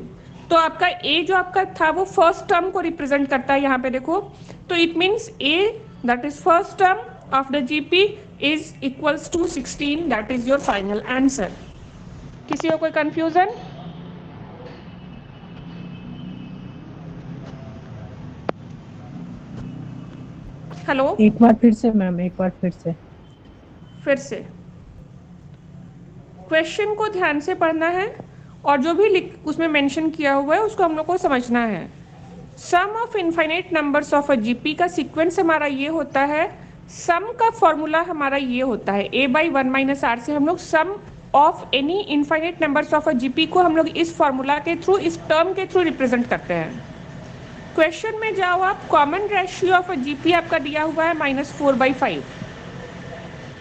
Speaker 1: तो आपका ए जो आपका था वो फर्स्ट टर्म को रिप्रेजेंट करता है यहाँ पे देखो, तो it means a that is first term of the GP is equals to 16, that is your final answer. किसी को कोई कंफ्यूजन? हेलो,
Speaker 2: एक बार फिर से मैम, एक बार फिर से।
Speaker 1: फिर से क्वेश्चन को ध्यान से पढ़ना है और जो भी उसमें मेंशन किया हुआ है उसको हम लोग को समझना है। Sum of infinite numbers of a GP का सीक्वेंस हमारा ये होता है, सम का फॉर्मूला हमारा ये होता है a/1 माइनस आर से हम लोग sum of any infinite numbers of a GP को हम लोग इस फॉर्मूला के थ्रू, इस टर्म के थ्रू रिप्रेजेंट करते हैं। क्वेश्चन में जाओ आप, common ratio of a GP आपका दिया हुआ है -4/5।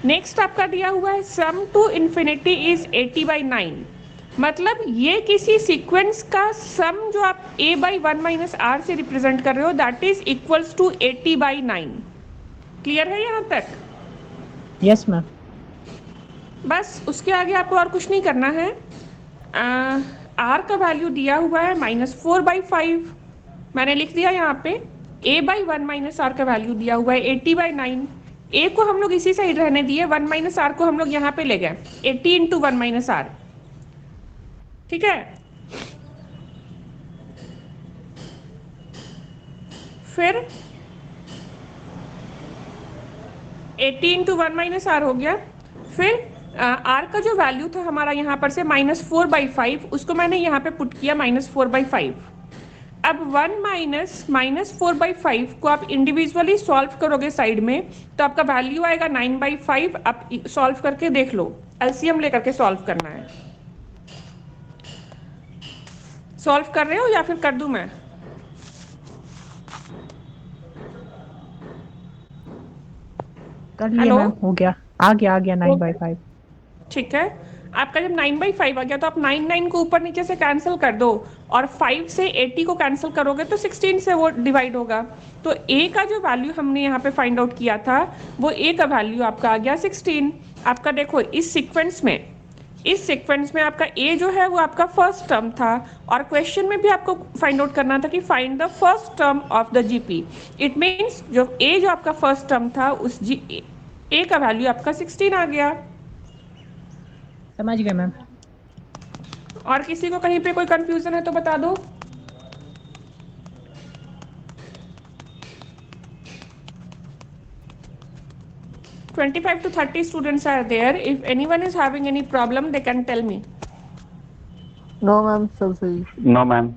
Speaker 1: नेक्स्ट आपका दिया हुआ है सम टू इन्फिनिटी इज 80/9, मतलब ये किसी सीक्वेंस का सम जो आप a/1 माइनस आर से रिप्रेजेंट कर रहे हो that is equals to 80/9। Clear है यहाँ तक?
Speaker 2: Yes ma'am.
Speaker 1: बस उसके आगे आपको और कुछ नहीं करना है। आर का वैल्यू दिया हुआ है -4/5, मैंने लिख दिया यहाँ पे। a/1 माइनस आर का वैल्यू दिया हुआ है 80/9, ए को हम लोग इसी साइड रहने दिए, 1 माइनस आर को हम लोग यहाँ पे ले गए, 80 इंटू 1 माइनस आर, ठीक है। फिर 80 इंटू 1 माइनस आर हो गया। फिर आर का जो वैल्यू था हमारा यहाँ पर से -4/5, उसको मैंने यहाँ पे पुट किया -4/5। अब 1 -4/5 को आप इंडिविजुअली सॉल्व करोगे साइड में, तो आपका वैल्यू आएगा 9/5। आप सॉल्व करके देख लो, एलसीएम लेकर के सॉल्व करना है। सॉल्व कर रहे हो या फिर कर दूं मैं?
Speaker 2: कर लिया
Speaker 1: हेलो?
Speaker 2: मैम, हो गया, आ गया 9/5।
Speaker 1: ठीक है, आपका जब 9/5 आ गया तो आप 9 को ऊपर नीचे से कैंसिल कर दो और 5 से 80 को कैंसिल करोगे तो 16 से वो डिवाइड होगा। तो a का जो वैल्यू हमने यहाँ पे फाइंड आउट किया था वो a का वैल्यू आपका आ गया 16। आपका देखो इस सीक्वेंस में आपका a जो है वो आपका फर्स्ट टर्म था और क्वेश्चन में भी आपको फाइंड आउट करना था कि find the first term of the GP. It means जो a जो आपका फर्स्ट टर्म था उस a का वैल्यू आपका 16 आ गया।
Speaker 2: समझ गए मैम।
Speaker 1: और किसी को कहीं पे कोई कंफ्यूजन है तो बता दो। "25 to 30 students are there. If anyone is having any problem, they can tell me."
Speaker 2: No ma'am, सब सही।
Speaker 5: No ma'am.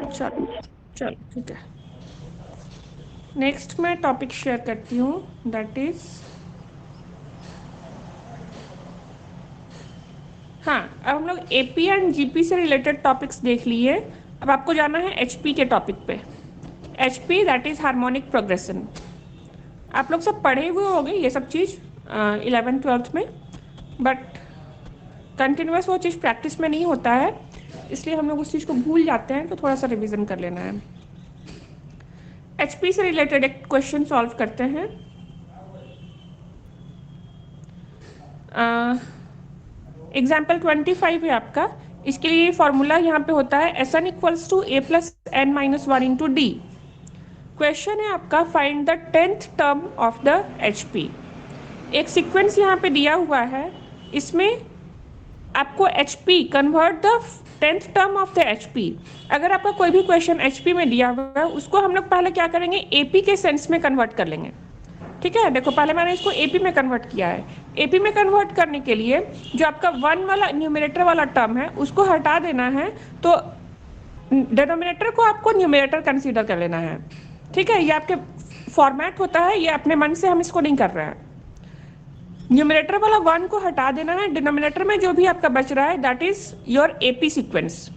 Speaker 1: चलो ठीक है। नेक्स्ट मैं टॉपिक शेयर करती हूँ, दैट इज हाँ, अब हम लोग एपी एंड जीपी से रिलेटेड टॉपिक्स देख लिए। अब आपको जाना है एचपी के टॉपिक पे। HP that is harmonic progression. आप लोग सब पढ़े हुए होंगे ये सब चीज़ 11th-12th में, बट कंटिन्यूस वो चीज़ प्रैक्टिस में नहीं होता है, इसलिए हम लोग उस चीज़ को भूल जाते हैं, तो थोड़ा सा रिवीजन कर लेना है। एचपी से रिलेटेड एक क्वेश्चन सॉल्व करते हैं। एग्जाम्पल 25 है आपका। इसके लिए फॉर्मूला यहाँ पे होता है SN equals to A plus N minus 1 into D। Question है आपका find the 10th term of the HP। एक सीक्वेंस यहाँ पे दिया हुआ है, इसमें आपको HP convert the 10th term of the HP। अगर आपका कोई भी क्वेश्चन HP में दिया हुआ है उसको हम लोग पहले क्या करेंगे, AP के सेंस में कन्वर्ट कर लेंगे। ठीक है, देखो पहले मैंने इसको AP में कन्वर्ट किया है। AP में कन्वर्ट करने के लिए जो आपका 1 वाला न्यूमरेटर वाला टर्म है उसको हटा देना है, तो डिनोमिनेटर को आपको न्यूमरेटर कंसीडर कर लेना है। ठीक है, ये आपके फॉर्मेट होता है, ये अपने मन से हम इसको नहीं कर रहे हैं। न्यूमरेटर वाला 1 को हटा देना है, डिनोमिनेटर में जो भी आपका बच रहा है that is your AP sequence.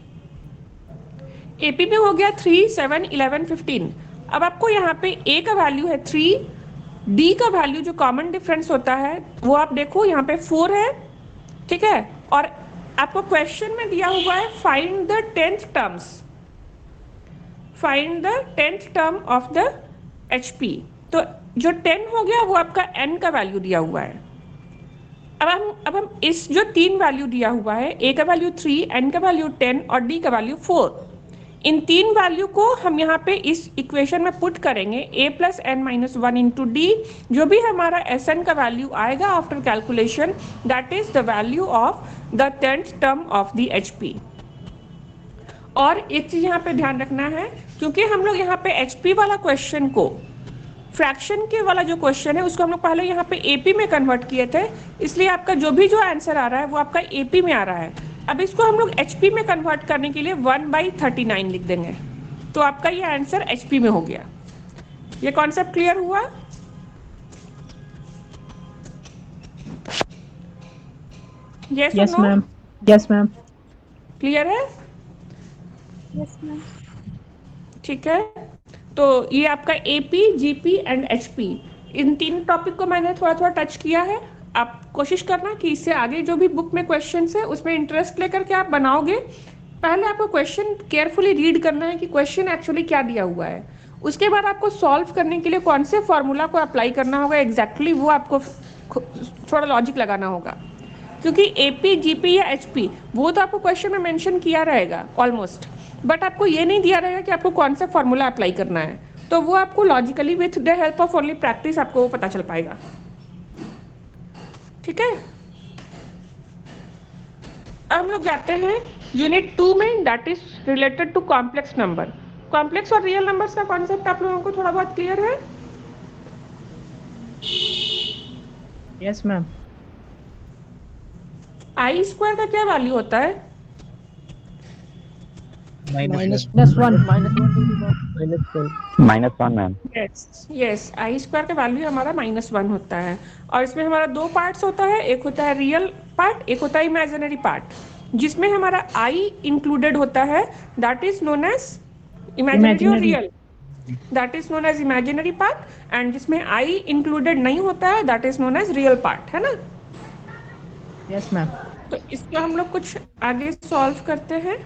Speaker 1: AP में हो गया 3, 7, 11, 15। अब आपको यहाँ पे ए का वैल्यू है 3, डी का वैल्यू जो कॉमन डिफरेंस होता है वो आप देखो यहाँ पे 4 है, ठीक है। और आपको क्वेश्चन में दिया हुआ है find the 10th terms, find the 10th term of the HP। तो जो 10 हो गया वो आपका n का वैल्यू दिया हुआ है। अब हम इस जो 3 वैल्यू दिया हुआ है, a का वैल्यू 3, n का वैल्यू 10 और d का वैल्यू 4, इन 3 वैल्यू को हम यहाँ पे इस इक्वेशन में पुट करेंगे a plus n minus 1 into d. जो भी हमारा Sn का वैल्यू आएगा after calculation, that is the value of the 10th term of the HP। और एक चीज यहाँ पे ध्यान रखना है, क्योंकि हम लोग यहाँ पे HP वाला क्वेश्चन को फ्रैक्शन के वाला जो क्वेश्चन है उसको हम लोग पहले यहाँ पे एपी में कन्वर्ट किए थे, इसलिए आपका जो भी जो आंसर आ रहा है वो आपका एपी में आ रहा है। अब इसको हम लोग एचपी में कन्वर्ट करने के लिए 1/39 लिख देंगे, तो आपका ये आंसर एचपी में हो गया। ये कॉन्सेप्ट क्लियर हुआ?
Speaker 2: Yes ma'am, yes ma'am.
Speaker 1: Clear है?
Speaker 5: Yes ma'am.
Speaker 1: ठीक है, तो ये आपका एपी, जीपी एंड एचपी, इन 3 टॉपिक को मैंने थोड़ा थोड़ा टच किया है। आप कोशिश करना कि इससे आगे जो भी बुक में क्वेश्चंस है उसमें इंटरेस्ट लेकर के आप बनाओगे। पहले आपको क्वेश्चन केयरफुली रीड करना है कि क्वेश्चन एक्चुअली क्या दिया हुआ है, उसके बाद आपको सॉल्व करने के लिए कौन से फॉर्मूला को अप्लाई करना होगा एग्जैक्टली वो आपको थोड़ा लॉजिक लगाना होगा, क्योंकि एपी, जीपी या एचपी वो तो आपको क्वेश्चन में मेंशन किया रहेगा ऑलमोस्ट, बट आपको ये नहीं दिया रहेगा कि आपको कौन सा फॉर्मूला अप्लाई करना है, तो वो आपको logically with the help of only practice आपको वो पता चल पाएगा। ठीक है, अब हम लोग जाते हैं यूनिट 2 में, that is related to complex number. Complex और रियल नंबर्स का कॉन्सेप्ट आप लोगों को थोड़ा बहुत क्लियर है?
Speaker 2: Yes ma'am.
Speaker 1: आई स्क्वायर का क्या वैल्यू होता है?
Speaker 2: -1
Speaker 6: -1 मैम।
Speaker 1: यस, आई स्क्वायर का वैल्यू हमारा -1 होता है। और इसमें हमारा 2 पार्ट्स होता है, एक होता है रियल पार्ट, एक होता है इमेजिनरी पार्ट। जिसमें हमारा आई इंक्लूडेड होता है that is known as imaginary और real, that is known as imaginary part, and जिसमें आई इंक्लूडेड नहीं होता है that is known as real part, है ना?
Speaker 2: Yes ma'am.
Speaker 1: तो इसको हम लोग कुछ आगे सॉल्व करते हैं।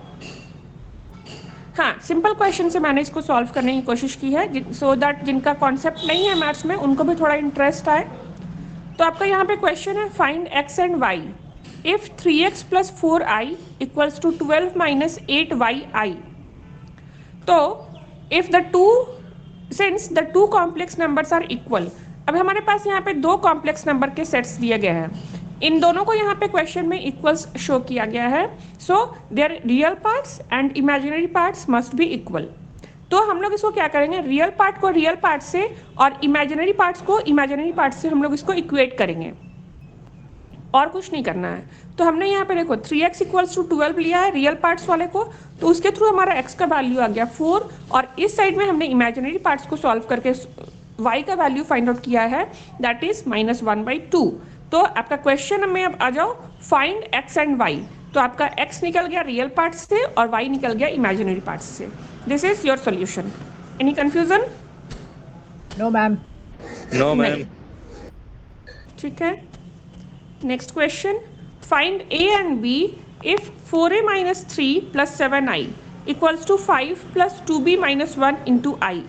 Speaker 1: हाँ, सिंपल क्वेश्चन से मैंने इसको सॉल्व करने की कोशिश की है, सो दैट जिनका कॉन्सेप्ट नहीं है मैथ्स में उनको भी थोड़ा इंटरेस्ट आए। तो आपका यहाँ पे क्वेश्चन है find x and y if 3x + 4i = 12 - 8yi। तो if the two, since the two complex numbers are equal, अब हमारे पास यहाँ पे 2 कॉम्प्लेक्स नंबर के सेट्स दिए गए हैं, इन दोनों को यहाँ पे क्वेश्चन में इक्वल्स शो किया गया है, so there real parts and imaginary parts must be equal. तो हम लोग इसको क्या करेंगे, रियल पार्ट को रियल पार्ट से और इमेजिनरी पार्ट्स को इमेजिनरी पार्ट से हम लोग इसको इक्वेट करेंगे, और कुछ नहीं करना है। तो हमने यहाँ पे देखो 3x = 12 लिया है रियल पार्ट्स वाले को, तो उसके थ्रू हमारा x का वैल्यू आ गया 4, और इस साइड में हमने इमेजिनरी पार्ट्स को सॉल्व करके y का वैल्यू फाइंड आउट किया है, दैट इज -1/2। तो आपका क्वेश्चन में अब आ जाओ फाइंड x एंड y, तो आपका x निकल गया रियल पार्ट्स से और y निकल गया इमेजिनरी पार्ट्स से। This is your solution. Any confusion?
Speaker 2: No ma'am.
Speaker 6: No ma'am.
Speaker 1: ठीक है, next question, find a and b if 4a - 3 + 7i = 5 + 2b - 1 × i।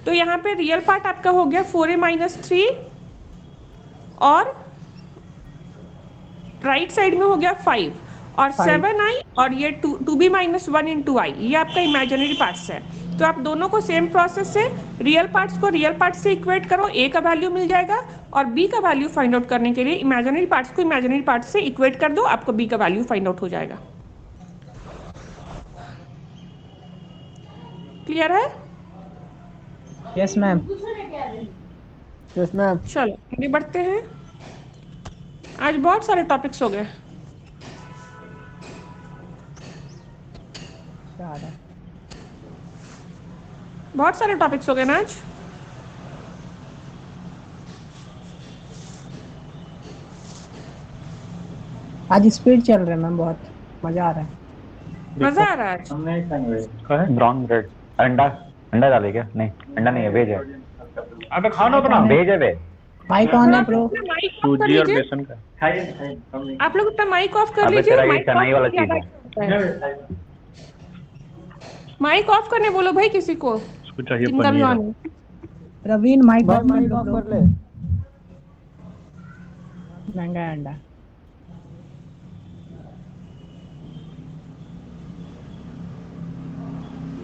Speaker 1: तो यहाँ पे रियल पार्ट आपका हो गया 4a - 3 और राइट साइड में हो गया 5 और 7i और ये 2b - 1 × i, ये आपका इमेजिनरी पार्ट्स है। तो आप दोनों को सेम प्रोसेस से रियल पार्ट्स को रियल पार्ट्स से इक्वेट करो, a का वैल्यू मिल जाएगा, और b का वैल्यू फाइंड आउट करने के लिए इमेजिनरी पार्ट्स को इमेजिनरी पार्ट्स से इक्वेट कर दो, आपको b का वैल्यू फाइंड आउट हो जाएगा। क्लियर है?
Speaker 2: Yes ma'am. Yes ma'am.
Speaker 1: चलो आगे बढ़ते हैं, आज बहुत सारे टॉपिक्स हो गए। बहुत सारे टॉपिक्स हो गए ना आज।
Speaker 2: आज स्पीड चल रहा है मैम, बहुत मजा आ रहा है।
Speaker 1: मजा आ रहा है आज?
Speaker 6: ब्राउन ब्रेड अंडा अंडा डाले क्या? नहीं अंडा नहीं है, वेज है।
Speaker 7: अबे खाना बना
Speaker 6: वेज है वेज।
Speaker 2: माइक ऑन है ब्रो।
Speaker 1: माइक ऑफ कर
Speaker 7: सूजी और
Speaker 1: लीजिए,
Speaker 7: बेसन का।
Speaker 1: आप लोग अपना माइक ऑफ कर
Speaker 6: अबे
Speaker 1: लीजिए।
Speaker 6: तेरा ये
Speaker 1: माइक
Speaker 6: चनाई वाला चीज
Speaker 1: है, माइक ऑफ करने बोलो भाई किसी को,
Speaker 7: उसको चाहिए
Speaker 1: जिनका भी
Speaker 7: पनीर।
Speaker 1: ऑन है।
Speaker 2: प्रवीण माइक ऑफ कर ले। महंगा है अंडा।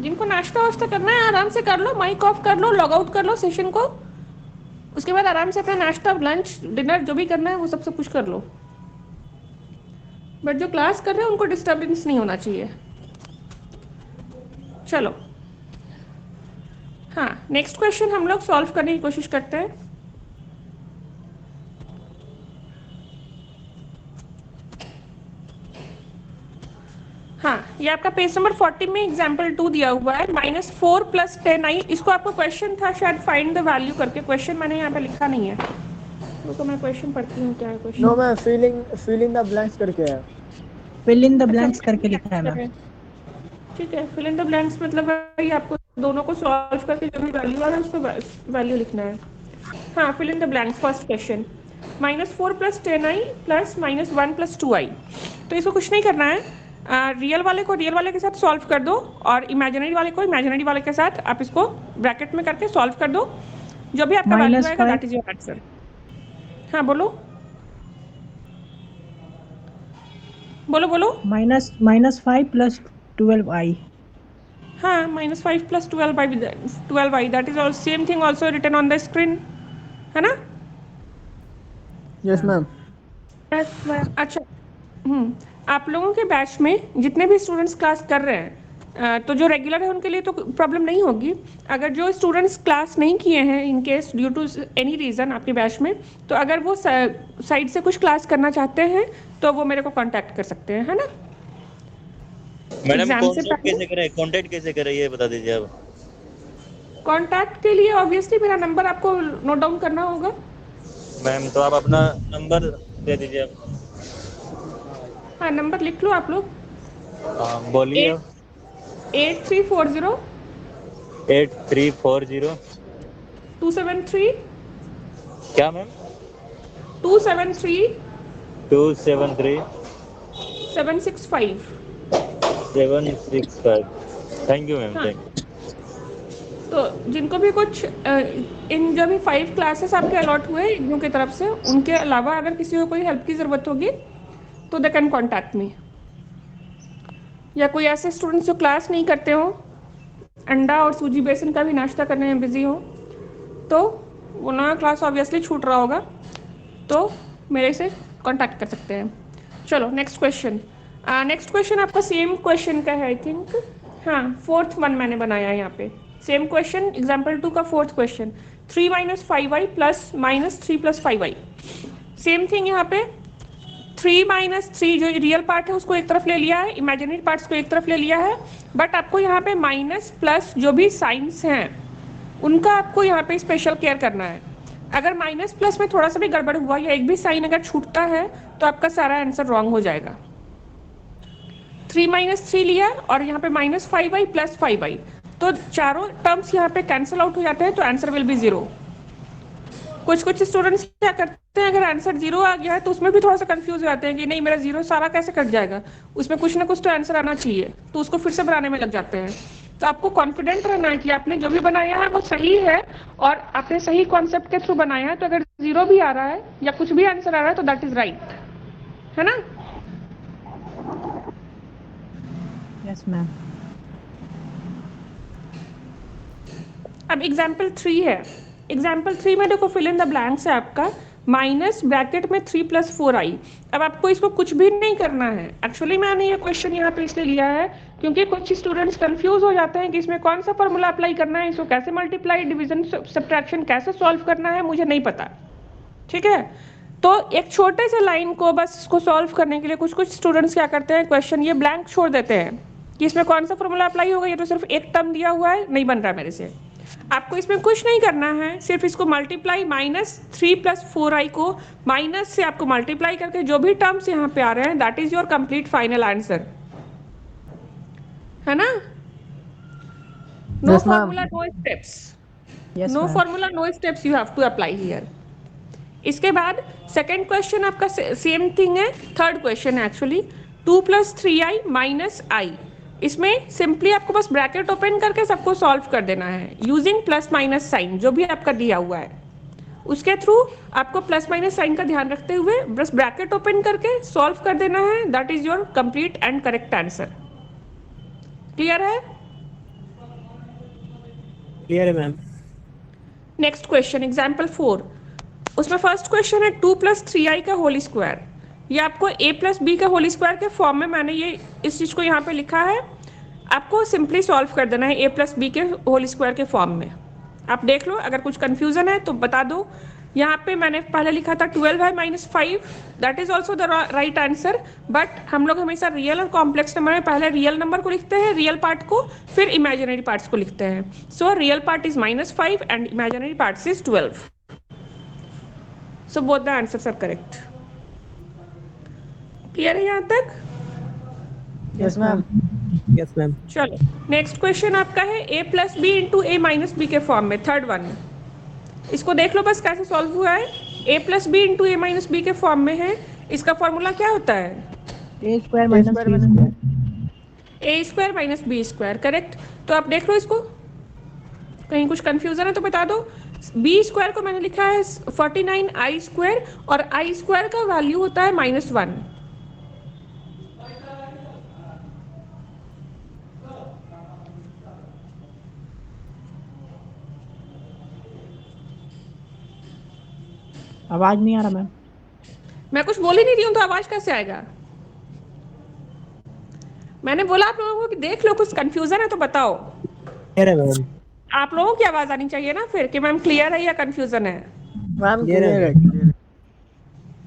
Speaker 1: जिनको नाश्ता वास्ता करना है आराम से कर लो, माइक ऑफ कर लो, लॉग आउट कर लो सेशन को, उसके बाद आराम से अपना नाश्ता लंच डिनर जो भी करना है वो सब कुछ कर लो। बट जो क्लास कर रहे हैं उनको डिस्टर्बेंस नहीं होना चाहिए। चलो हाँ, नेक्स्ट क्वेश्चन हम लोग सॉल्व करने की कोशिश करते हैं। हाँ, ये आपका पेज नंबर 40 में एग्जाम्पल 2 दिया हुआ है, -4 + 10i। इसको आपको क्वेश्चन था शायद फाइंड द वैल्यू करके, क्वेश्चन मैंने यहाँ पे लिखा नहीं है, तो मैं क्वेश्चन पढ़ती हूँ क्या है question.
Speaker 2: No ma'am, fill in the blanks करके है। फिल इन द ब्लैंक्स करके लिखा है मैम।
Speaker 1: ठीक है, फिल इन द ब्लैंक्स मतलब वही आपको दोनों को सॉल्व करके जो भी वैल्यू आ रहा है उसको वैल्यू लिखना है। हाँ, fill in the blanks first question, -4 + 10i + -1 + 2i। तो इसको कुछ नहीं करना है, रियल वाले को रियल वाले के साथ सॉल्व कर दो और इमेजिनरी वाले को इमेजिनरी वाले के साथ आप इसको ब्रैकेट में करके सॉल्व कर दो। जो भी आपका वैल्यू आएगा दैट इज योर आंसर। हाँ बोलो बोलो बोलो।
Speaker 2: -5 + 12i।
Speaker 1: हाँ, -5 + 12i that is all same thing also written on the screen, है ना?
Speaker 2: Yes ma'am.
Speaker 1: अच्छा, आप लोगों के बैच में जितने भी स्टूडेंट्स क्लास कर रहे हैं, तो जो रेगुलर है उनके लिए तो प्रॉब्लम नहीं होगी। अगर जो स्टूडेंट्स क्लास नहीं किए हैं in case due to any reason आपके बैच में, तो अगर वो साइड से कुछ क्लास करना चाहते हैं तो वो मेरे को कांटेक्ट कर सकते हैं, है ना?
Speaker 6: मैडम
Speaker 1: Exam से
Speaker 6: कांटेक्ट कैसे करें, कांटेक्ट कैसे करें ये बता दीजिए आप।
Speaker 1: कांटेक्ट के लिए ऑब्वियसली मेरा नंबर आपको नोट डाउन करना होगा।
Speaker 6: मैम तो आप अपना नंबर दे दीजिए आप।
Speaker 1: हाँ, नंबर लिख लो आप लोग।
Speaker 6: बोलिए।
Speaker 1: 8340
Speaker 6: 8340
Speaker 1: 273
Speaker 6: क्या मैम?
Speaker 1: 273
Speaker 6: 273
Speaker 1: 765।
Speaker 6: 765। थैंक यू मैम,
Speaker 1: हाँ।
Speaker 6: Thank you.
Speaker 1: तो जिनको भी कुछ इन जो भी 5 क्लासेस आपके अलॉट हुए इग्नू की तरफ से, उनके अलावा अगर किसी को कोई हेल्प की ज़रूरत होगी तो दे कैन कॉन्टैक्ट मी। या कोई ऐसे स्टूडेंट्स जो क्लास नहीं करते हो, अंडा और सूजी बेसन का भी नाश्ता करने में बिजी हो, तो वो नया क्लास ऑब्वियसली छूट रहा होगा, तो मेरे से कांटेक्ट कर सकते हैं। चलो नेक्स्ट क्वेश्चन। नेक्स्ट क्वेश्चन आपका सेम क्वेश्चन का है आई थिंक। हाँ, 4th वन मैंने बनाया है यहाँ पे। सेम क्वेश्चन एग्जाम्पल 2 का 4th question, 3 - 5i + -3 + 5i। Same thing यहाँ पे 3 - 3 जो रियल पार्ट है उसको एक तरफ ले लिया है, इमेजिनरी पार्ट्स को एक तरफ ले लिया है, बट आपको यहाँ पे माइनस प्लस जो भी साइंस हैं उनका आपको यहाँ पे स्पेशल केयर करना है। अगर माइनस प्लस में थोड़ा सा भी गड़बड़ हुआ या एक भी साइन अगर छूटता है तो आपका सारा आंसर रॉन्ग हो जाएगा। 3 - 3 लिया और यहाँ पे -5i + 5i, तो चारों टर्म्स यहाँ पे कैंसिल आउट हो जाते हैं, तो आंसर विल बी 0। कुछ स्टूडेंट्स क्या करते हैं, अगर आंसर 0 आ गया है तो उसमें भी थोड़ा सा कंफ्यूज हो जाते हैं कि नहीं मेरा 0 सारा कैसे कट जाएगा, उसमें कुछ ना कुछ तो आंसर आना चाहिए, तो उसको फिर से बनाने में लग जाते हैं। तो आपको कॉन्फिडेंट रहना है कि आपने जो भी बनाया है वो सही है और आपने सही कॉन्सेप्ट के थ्रू बनाया है, तो अगर 0 भी आ रहा है या कुछ भी आंसर आ रहा है तो दैट इज राइट, है ना?
Speaker 2: Yes ma'am.
Speaker 1: अब एग्जाम्पल 3 है। एग्जाम्पल 3 में देखो फिल इन द ब्लैंक्स है आपका, माइनस ब्रैकेट में 3 + 4i। अब आपको इसको कुछ भी नहीं करना है। एक्चुअली मैंने ये क्वेश्चन यहाँ पे इसलिए लिया है क्योंकि कुछ स्टूडेंट्स कंफ्यूज हो जाते हैं कि इसमें कौन सा फॉर्मूला अप्लाई करना है, इसको कैसे मल्टीप्लाई डिवीजन सब्ट्रैक्शन कैसे सॉल्व करना है, मुझे नहीं पता। ठीक है, तो एक छोटे से लाइन को बस इसको सॉल्व करने के लिए कुछ स्टूडेंट्स क्या करते हैं, क्वेश्चन ये ब्लैंक छोड़ देते हैं कि इसमें कौन सा फॉर्मूला अप्लाई होगा, ये तो सिर्फ एक टर्म दिया हुआ है, नहीं बन रहा मेरे से। आपको इसमें कुछ नहीं करना है, सिर्फ इसको मल्टीप्लाई -3 + 4i को माइनस से आपको मल्टीप्लाई करके जो भी टर्म्स यहाँ पे आ रहे हैं that is your complete final answer. है ना? No
Speaker 2: Yes, ma'am.
Speaker 1: Formula no steps,
Speaker 2: Yes,
Speaker 1: no
Speaker 2: ma'am.
Speaker 1: Formula no steps you have to apply here. इसके बाद सेकेंड क्वेश्चन आपका सेम थिंग है, थर्ड क्वेश्चन है एक्चुअली, 2 + 3i - i। इसमें सिंपली आपको बस ब्रैकेट ओपन करके सबको सॉल्व कर देना है यूजिंग प्लस माइनस साइन जो भी आपका दिया हुआ है, उसके थ्रू आपको प्लस माइनस साइन का ध्यान रखते हुए बस ब्रैकेट ओपन करके सॉल्व कर देना है। That is your complete and correct answer. Clear है?
Speaker 8: क्लियर है मैम।
Speaker 1: नेक्स्ट क्वेश्चन एग्जाम्पल 4, उसमें फर्स्ट क्वेश्चन है 2 + 3i का होल स्क्वायर। ये आपको a + b का होल स्क्वायर के फॉर्म में मैंने ये इस चीज़ को यहाँ पे लिखा है, आपको सिंपली सॉल्व कर देना है a + b के होल स्क्वायर के फॉर्म में। आप देख लो, अगर कुछ कंफ्यूजन है तो बता दो। यहाँ पे मैंने पहले लिखा था 12i - 5, that is also the right answer, but हम लोग हमेशा रियल और कॉम्प्लेक्स नंबर में पहले रियल नंबर को लिखते हैं, रियल पार्ट को, फिर इमेजिनरी पार्ट्स को लिखते हैं। So real part is -5 and imaginary parts is 12। So both the answers are correct. Clear है यहाँ तक?
Speaker 2: Yes, ma'am.
Speaker 8: Yes ma'am.
Speaker 1: चलो नेक्स्ट क्वेश्चन आपका है a + b × a - b के फॉर्म में, थर्ड वन। इसको देख लो बस कैसे सॉल्व हुआ है। a + b × a - b के फॉर्म में है। इसका फॉर्मूला क्या होता है?
Speaker 2: A square minus B square.
Speaker 1: a² - b², correct. तो आप देख लो इसको, कहीं कुछ कंफ्यूजन है तो बता दो। b² को मैंने लिखा है 49i² और i² का वैल्यू होता है -1।
Speaker 2: आवाज नहीं आ रहा मैम।
Speaker 1: मैं कुछ बोल ही नहीं रही हूँ तो आवाज कैसे आएगा? मैंने बोला आप लोगों को कि देख लो, कुछ कंफ्यूजन है तो बताओ।
Speaker 8: क्लियर है मैम।
Speaker 1: आप लोगों की आवाज आनी चाहिए ना फिर कि मैम क्लियर है या कंफ्यूजन है।
Speaker 2: मैम
Speaker 8: Clear है।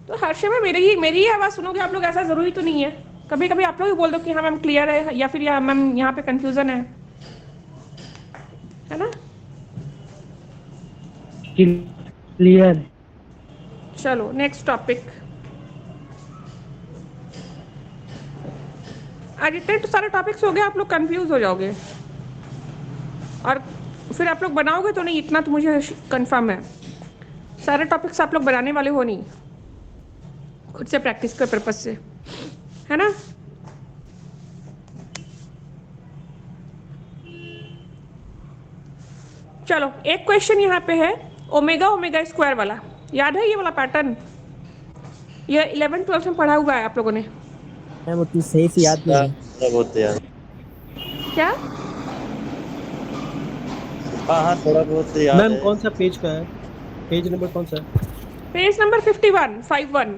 Speaker 1: तो हर समय मेरी ही आवाज सुनोगे आप लोग, ऐसा जरूरी तो नहीं है। कभी कभी आप लोग ही बोल दो कि हाँ मैम क्लियर है, या फिर या मैम यहाँ पे कंफ्यूजन है ना?
Speaker 3: क्लियर।
Speaker 1: चलो नेक्स्ट टॉपिक। आज इतने सारे टॉपिक्स हो गए, आप लोग कंफ्यूज हो जाओगे और फिर आप लोग बनाओगे तो नहीं, इतना तो मुझे कंफर्म है। सारे टॉपिक्स आप लोग बनाने वाले हो नहीं, खुद से प्रैक्टिस के पर्पज से, है ना? चलो एक क्वेश्चन यहाँ पे है ओमेगा वाला, याद है ये वाला पैटर्न? ये 11th-12th में पढ़ा हुआ है आप लोगों ने
Speaker 8: मैम उतनी सही से याद नहीं है।
Speaker 9: थोड़ा बहुत तो याद।
Speaker 1: क्या?
Speaker 9: हाँ थोड़ा बहुत तो याद
Speaker 8: मैम
Speaker 9: है।
Speaker 8: कौन सा पेज का है? पेज नंबर कौन सा है?
Speaker 1: पेज नंबर 51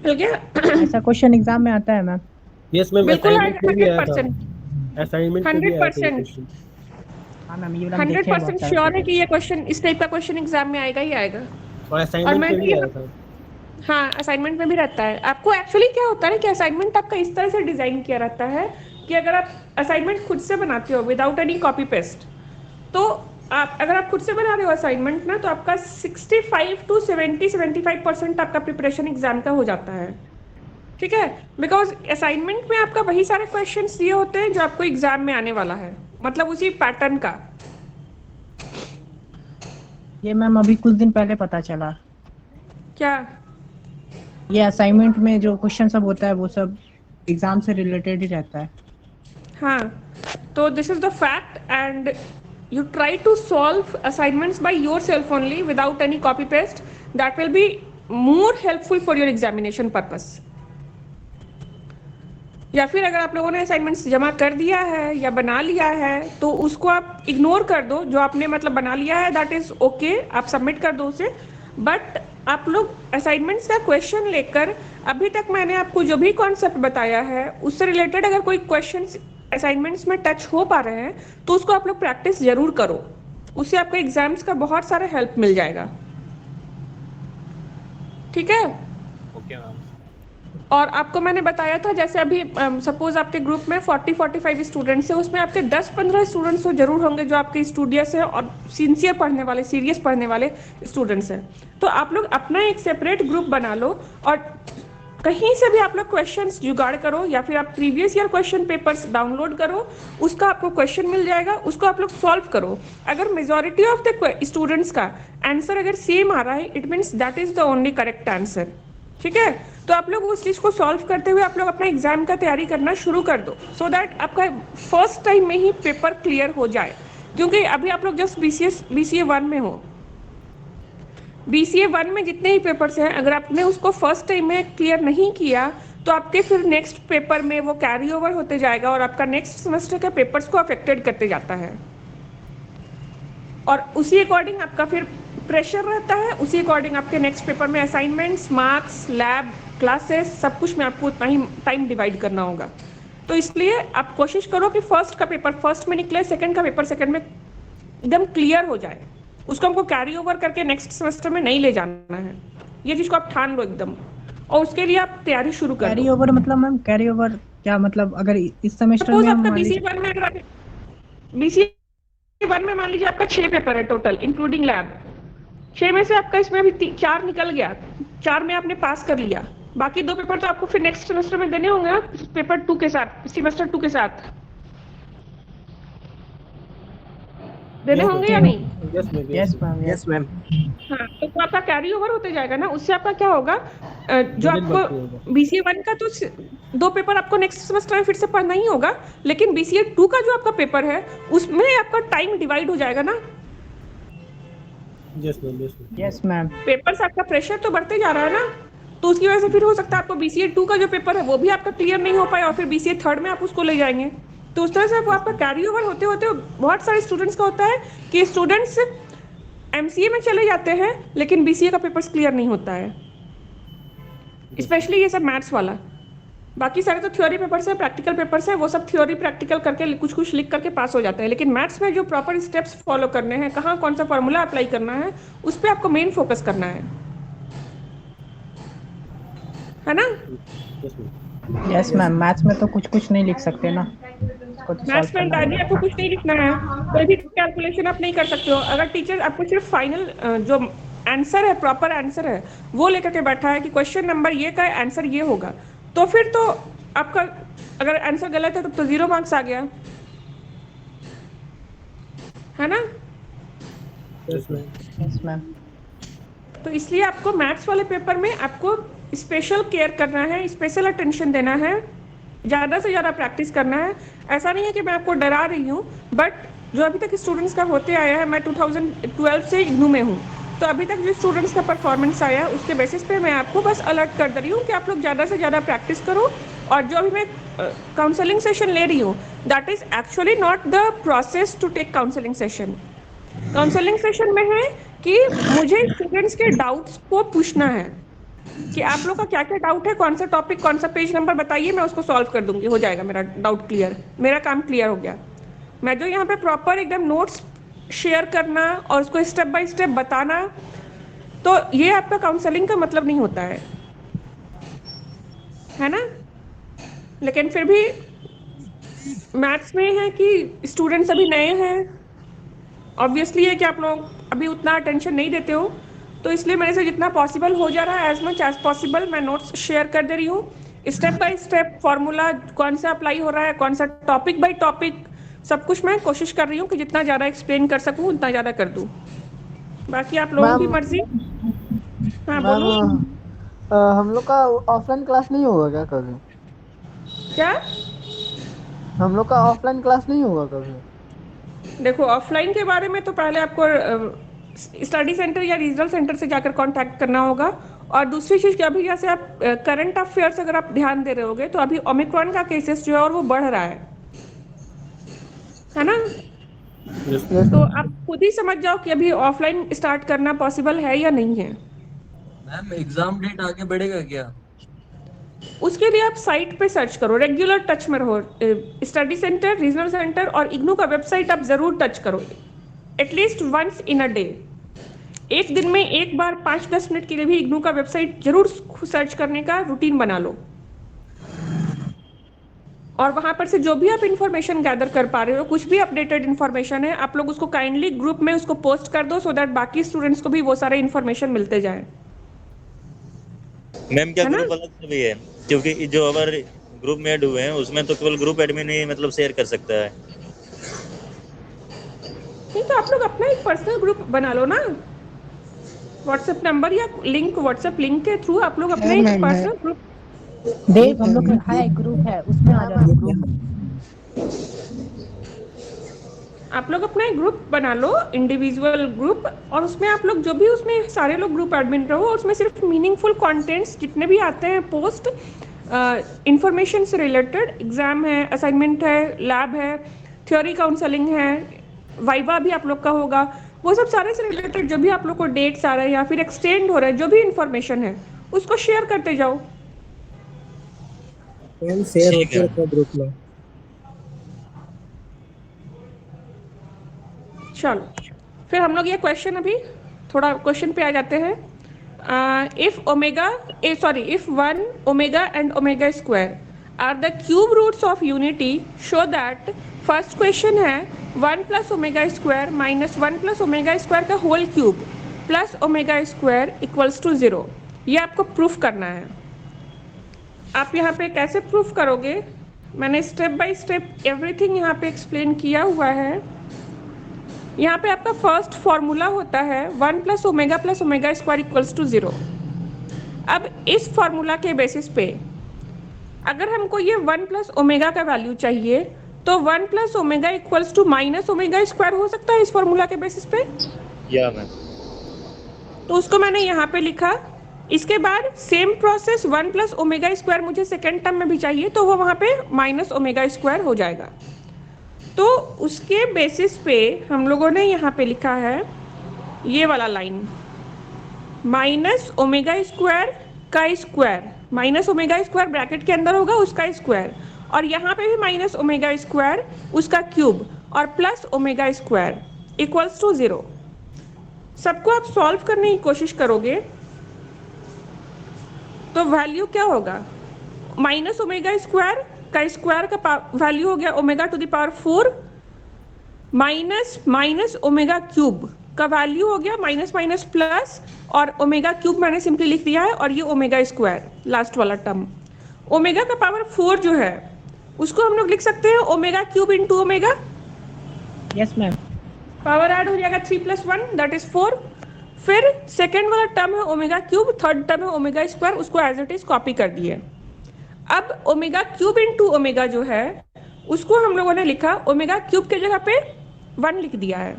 Speaker 1: मिल गया?
Speaker 2: ऐसा क्वेश्चन एग्जाम में आता है मैम।
Speaker 8: यस मैम,
Speaker 1: बिल्कुल
Speaker 8: असाइनमेंट में भी आया था।
Speaker 1: 100%।
Speaker 8: असाइनमेंट में भी आया था ये
Speaker 1: 100%।
Speaker 8: क्वेश्चन।
Speaker 2: हाँ मैम, ये वाला हम देखे हैं बहुत
Speaker 1: 100%
Speaker 2: सारे
Speaker 1: श्योर है
Speaker 2: पेपर।
Speaker 1: कि ये क्वेश्चन, इस टाइप का क्वेश्चन एग्जाम में आएगा ही आएगा।
Speaker 8: और असाइनमेंट में
Speaker 1: मैंने
Speaker 8: भी
Speaker 1: ये-
Speaker 8: आया था।
Speaker 1: हाँ असाइनमेंट में भी रहता है। आपको एक्चुअली क्या होता है कि असाइनमेंट आपका इस तरह से डिजाइन किया रहता है कि अगर आप असाइनमेंट खुद से बनाते हो विदाउट एनी कॉपी पेस्ट, तो आप अगर आप खुद से बना रहे हो असाइनमेंट ना, तो आपका 65 to 75% आपका प्रिपरेशन एग्जाम का हो जाता है। ठीक है, बिकॉज असाइनमेंट में आपका वही सारे क्वेश्चंस दिए होते हैं जो आपको एग्जाम में आने वाला है, मतलब उसी पैटर्न का।
Speaker 2: ये मैम अभी कुछ दिन पहले पता चला।
Speaker 1: क्या?
Speaker 2: ये असाइनमेंट में जो क्वेश्चन सब होता है वो सब एग्जाम से रिलेटेड ही रहता है।
Speaker 1: हाँ, तो this is the fact and you try to solve assignments by yourself only without any copy paste. That will be more helpful for your examination purpose. या फिर अगर आप लोगों ने असाइनमेंट्स जमा कर दिया है या बना लिया है तो उसको आप इग्नोर कर दो, जो आपने मतलब बना लिया है दैट इज ओके, आप सबमिट कर दो उसे। बट आप लोग असाइनमेंट्स का क्वेश्चन लेकर, अभी तक मैंने आपको जो भी कॉन्सेप्ट बताया है उससे रिलेटेड अगर कोई क्वेश्चन असाइनमेंट्स में टच हो पा रहे हैं तो उसको आप लोग प्रैक्टिस जरूर करो, उससे आपको एग्जाम्स का बहुत सारा हेल्प मिल जाएगा। ठीक है?
Speaker 8: Okay ma'am.
Speaker 1: और आपको मैंने बताया था जैसे अभी सपोज आपके ग्रुप में 40-45 स्टूडेंट्स हैं, उसमें आपके 10-15 स्टूडेंट्स तो जरूर होंगे जो आपके स्टूडियस हैं और सिंसियर पढ़ने वाले, सीरियस पढ़ने वाले स्टूडेंट्स हैं। तो आप लोग अपना एक सेपरेट ग्रुप बना लो और कहीं से भी आप लोग क्वेश्चंस जुगाड़ करो या फिर आप previous year question papers download करो, उसका आपको क्वेश्चन मिल जाएगा, उसको आप लोग सॉल्व करो। अगर मेजॉरिटी ऑफ द स्टूडेंट्स का आंसर अगर सेम आ रहा है, it means that is the only correct answer. ठीक है, तो आप लोग उस चीज को सॉल्व करते हुए आप लोग अपना एग्जाम का तैयारी करना शुरू कर दो, सो दैट आपका फर्स्ट टाइम में ही पेपर क्लियर हो जाए। क्योंकि अभी आप लोग जस्ट BCA 1 में हो, BCA 1 में जितने ही पेपर्स हैं, अगर आपने उसको फर्स्ट टाइम में क्लियर नहीं किया तो आपके फिर नेक्स्ट पेपर में वो कैरी ओवर होते जाएगा और आपका नेक्स्ट सेमेस्टर के पेपर्स को अफेक्टेड करते जाता है और उसी अकॉर्डिंग आपका फिर प्रेशर रहता है, उसी अकॉर्डिंग आपके नेक्स्ट पेपर में असाइनमेंट्स, मार्क्स, लैब, क्लासेस, सब कुछ में आपको उतना ही टाइम डिवाइड करना होगा। तो इसलिए आप कोशिश करो कि फर्स्ट का पेपर फर्स्ट में निकले, सेकंड का पेपर सेकंड में एकदम क्लियर हो जाए, उसको हमको कैरी ओवर करके नेक्स्ट सेमेस्टर में नहीं ले जाना है। ये चीज को आप ठान लो एकदम, और उसके लिए आप तैयारी शुरू कर
Speaker 2: कैरी
Speaker 1: दो।
Speaker 2: ओवर मतलब मैम, कैरी ओवर क्या मतलब? अगर इस सेमेस्टर
Speaker 1: सपोज
Speaker 2: में हम
Speaker 1: आपका
Speaker 2: मान लीजिए
Speaker 1: BCA 1 में मान लीजिए आपका 6 पेपर है टोटल इंक्लूडिंग लैब। 6 में से आपका इसमें अभी 4 निकल गया, 4 में आपने पास कर लिया, बाकी 2 पेपर तो आपको फिर नेक्स्ट सेमेस्टर में देने होंगे ना, पेपर 2 के साथ, सेमेस्टर 2 के साथ देने होंगे या नहीं?
Speaker 8: Yes ma'am,
Speaker 2: yes ma'am,
Speaker 8: yes ma'am.
Speaker 1: हाँ, तो आपका कैरी ओवर होते जाएगा ना, उससे आपका क्या होगा, जो आपको BCA 1 का तो 2 पेपर आपको नेक्स्ट सेमेस्टर में फिर से पढ़ना ही होगा, लेकिन BCA 2 का जो आपका पेपर है उसमें आपका टाइम डिवाइड हो जाएगा ना।
Speaker 8: Yes ma'am, yes ma'am.
Speaker 2: Yes ma'am.
Speaker 1: Papers आपका प्रेशर तो बढ़ते जा रहा है ना, तो उसकी वजह से फिर हो सकता है आपको BCA 2 का जो पेपर है वो भी आपका क्लियर नहीं हो पाए और फिर BCA 3 में आप उसको ले जाएंगे। तो उस तरह से वो आपका कैरी ओवर होते होते बहुत सारे स्टूडेंट्स का होता है कि स्टूडेंट्स MCA में चले जाते हैं लेकिन BCA का पेपर्स क्लियर नहीं होता है, स्पेशली ये सब मैथ्स वाला। बाकी सारे तो थ्योरी पेपर्स है, प्रैक्टिकल पेपर्स है, वो सब थ्योरी प्रैक्टिकल करके कुछ कुछ लिख करके पास हो जाते हैं, लेकिन मैथ्स में जो प्रॉपर स्टेप्स फॉलो करने हैं, कहाँ कौन सा फॉर्मूला अप्लाई करना है, उस पर आपको मेन फोकस करना है ना?
Speaker 2: यस मैम, मैथ्स में तो कुछ नहीं लिख सकते ना,
Speaker 1: मैथ्स में दादी आपको कुछ नहीं लिखना है, कोई भी कैलकुलेशन आप नहीं कर सकते हो। अगर टीचर आपको सिर्फ फाइनल जो आंसर है, प्रॉपर आंसर है, वो लेकर के बैठा है कि क्वेश्चन नंबर ये का आंसर ये होगा, तो फिर तो आपका अगर आंसर गलत है तो 0 मार्क्स आ गया, है ना?
Speaker 2: Yes ma'am.
Speaker 1: तो इसलिए आपको मैथ्स वाले पेपर में आपको स्पेशल केयर करना है, स्पेशल अटेंशन देना है, ज़्यादा से ज़्यादा प्रैक्टिस करना है। ऐसा नहीं है कि मैं आपको डरा रही हूँ, बट जो अभी तक स्टूडेंट्स का होते आया है, मैं 2012 से इग्नू में हूँ, तो अभी तक जो स्टूडेंट्स का परफॉर्मेंस आया है उसके बेसिस पे मैं आपको बस अलर्ट कर दे रही हूँ कि आप लोग ज़्यादा से ज़्यादा प्रैक्टिस करो। और जो अभी मैं काउंसलिंग सेशन ले रही हूँ, that is actually not the process to take counselling session. Counselling session में है कि मुझे स्टूडेंट्स के डाउट्स को पूछना है कि आप लोग का क्या क्या डाउट है, कौन सा टॉपिक, कौन सा पेज नंबर बताइए, मैं उसको सॉल्व कर दूंगी, हो जाएगा मेरा डाउट क्लियर, मेरा काम क्लियर हो गया। मैं जो यहाँ पे प्रॉपर एकदम नोट्स शेयर करना और उसको स्टेप बाय स्टेप बताना, तो ये आपका काउंसलिंग का मतलब नहीं होता है ना? लेकिन फिर भी मैथ्स में है कि स्टूडेंट्स अभी नए हैं, ऑब्वियसली है कि आप लोग अभी उतना अटेंशन नहीं देते हो, तो इसलिए मेरे से जितना पॉसिबल हो जा रहा है, एज मच एज पॉसिबल मैं नोट्स शेयर कर दे रही हूँ, स्टेप बाय स्टेप फॉर्मूला कौन सा अप्लाई हो रहा है, कौन सा टॉपिक बाय टॉपिक, सब कुछ मैं कोशिश कर रही हूँ कि जितना ज़्यादा एक्सप्लेन कर सकूँ उतना ज़्यादा कर दूँ। बाकी आप लोगों की मर्जी। हाँ बोलो।
Speaker 10: हम लोग का ऑफलाइन क्लास नहीं होगा क्या कभी?
Speaker 1: क्या?
Speaker 10: हम लोग का ऑफलाइन क्लास नहीं होगा कभी?
Speaker 1: देखो, ऑफलाइन के बारे में तो पहले आपको स्टडी सेंटर या रीजनल सेंटर से जाकर कांटेक्ट करना होगा। और दूसरी चीज़ कि अभी जैसे आप करंट अफेयर्स अगर आप ध्यान दे रहे होगे, तो अभी ओमिक्रॉन का केसेस जो है और वो बढ़ रहा है ना? तो आप खुद ही समझ जाओ कि अभी ऑफलाइन स्टार्ट करना पॉसिबल है या नहीं है।
Speaker 11: मैम एग्जाम डेट आगे बढ़ेगा क्या?
Speaker 1: उसके लिए आप साइट पे सर्च करो, रेगुलर टच में रहो, स्टडी सेंटर, रीजनल सेंटर और इग्नू का वेबसाइट आप जरूर टच करो, at least once in a day. एक दिन में एक बार 5-10 मिनट के लिए भी इग्नू का वेबसाइट जरूर सर्च करने का रूटीन बना लो, और वहां पर से जो भी आप इंफॉर्मेशन गैदर कर पा रहे हो, कुछ भी अपडेटेड इंफॉर्मेशन है, आप लोग उसको काइंडली ग्रुप में उसको पोस्ट कर दो, सो दैट बाकी स्टूडेंट्स को भी वो सारे इंफॉर्मेशन मिलते जाए।
Speaker 9: मैम क्या
Speaker 1: है ना?
Speaker 9: ग्रुप अलग से भी है? क्योंकि जो हमारे ग्रुप में ऐड हुए हैं उसमें तो केवल ग्रुप एडमिन ही मतलब शेयर कर सकता है।
Speaker 1: नहीं तो आप लोग अपना एक पर्सनल ग्रुप बना लो ना, व्हाट्सएप नंबर या लिंक, व्हाट्सएप लिंक के थ्रू आप लोग अपना एक पर्सनल ग्रुप।
Speaker 2: देव हम लोग का है, ग्रुप है, उसमें आ जाना ग्रुप।
Speaker 1: आप लोग अपना एक ग्रुप बना लो, इंडिविजुअल ग्रुप, और उसमें आप लोग जो भी, उसमें सारे लोग ग्रुप एडमिन रहो, और उसमें सिर्फ मीनिंगफुल कंटेंट्स जितने भी आते हैं पोस्ट, इंफॉर्मेशन से रिलेटेड, एग्जाम है, असाइनमेंट है, लैब है, थ्योरी काउंसलिंग है, वाइवा भी आप लोग का होगा, वो सब सारे से रिलेटेड जो भी आप लोग को डेट्स आ रहे हैं या फिर एक्सटेंड हो रहा है, जो भी इंफॉर्मेशन है उसको शेयर करते जाओ।
Speaker 8: शेयर
Speaker 9: ठीक है।
Speaker 8: होता है ग्रुप में।
Speaker 1: चलो फिर हम लोग ये क्वेश्चन, अभी थोड़ा क्वेश्चन पे आ जाते हैं। If one omega and omega square are the cube roots of unity, show that, first question है 1 plus omega square minus 1 plus omega square का whole cube plus omega square equals to 0। ये आपको प्रूफ करना है। आप यहाँ पे कैसे प्रूफ करोगे, मैंने स्टेप बाय स्टेप एवरीथिंग यहाँ पे एक्सप्लेन किया हुआ है। यहाँ पे आपका फर्स्ट फॉर्मूला होता है 1 plus omega square equals to 0। अब इस फॉर्मूला के बेसिस पे अगर हमको ये 1 प्लस ओमेगा का वैल्यू चाहिए, तो 1 plus omega equals to minus omega square हो सकता है इस फॉर्मूला के बेसिस पे।
Speaker 9: या मैम।
Speaker 1: तो उसको मैंने यहाँ पे लिखा। इसके बाद same process 1 plus omega square मुझे सेकेंड टर्म में भी चाहिए, तो वो वहाँ पे माइनस ओमेगा स्क्वायर हो जाएगा। तो उसके बेसिस पे हम लोगों ने यहाँ पे लिखा है ये वाला लाइन, माइनस ओमेगा स्क्वायर का square, minus omega square bracket के अंदर होगा उसका स्क्वायर, और यहाँ पे भी माइनस ओमेगा स्क्वायर उसका क्यूब, और plus omega square equals to 0। सबको आप सॉल्व करने की कोशिश करोगे तो वैल्यू क्या होगा, माइनस ओमेगा स्क्वायर का स्क्वायर का वैल्यू हो गया omega to the power 4, minus minus omega cube का वैल्यू हो गया माइनस माइनस प्लस, और ओमेगा क्यूब मैंने सिंपली लिख दिया है, और ये ओमेगा स्क्वायर लास्ट वाला टर्म। ओमेगा का पावर 4 जो है उसको हम लोग लिख सकते हैं omega cube into omega.
Speaker 2: Yes ma'am.
Speaker 1: Power add हो जाएगा 3 + 1 दैट इज 4। फिर सेकेंड वाला टर्म है ओमेगा क्यूब, थर्ड टर्म है ओमेगा स्क्वायर, उसको एज इट इज कॉपी कर दिए। अब ओमेगा क्यूब इंटू ओमेगा जो है उसको हम लोगों ने लिखा, ओमेगा क्यूब के जगह पे 1 लिख दिया है,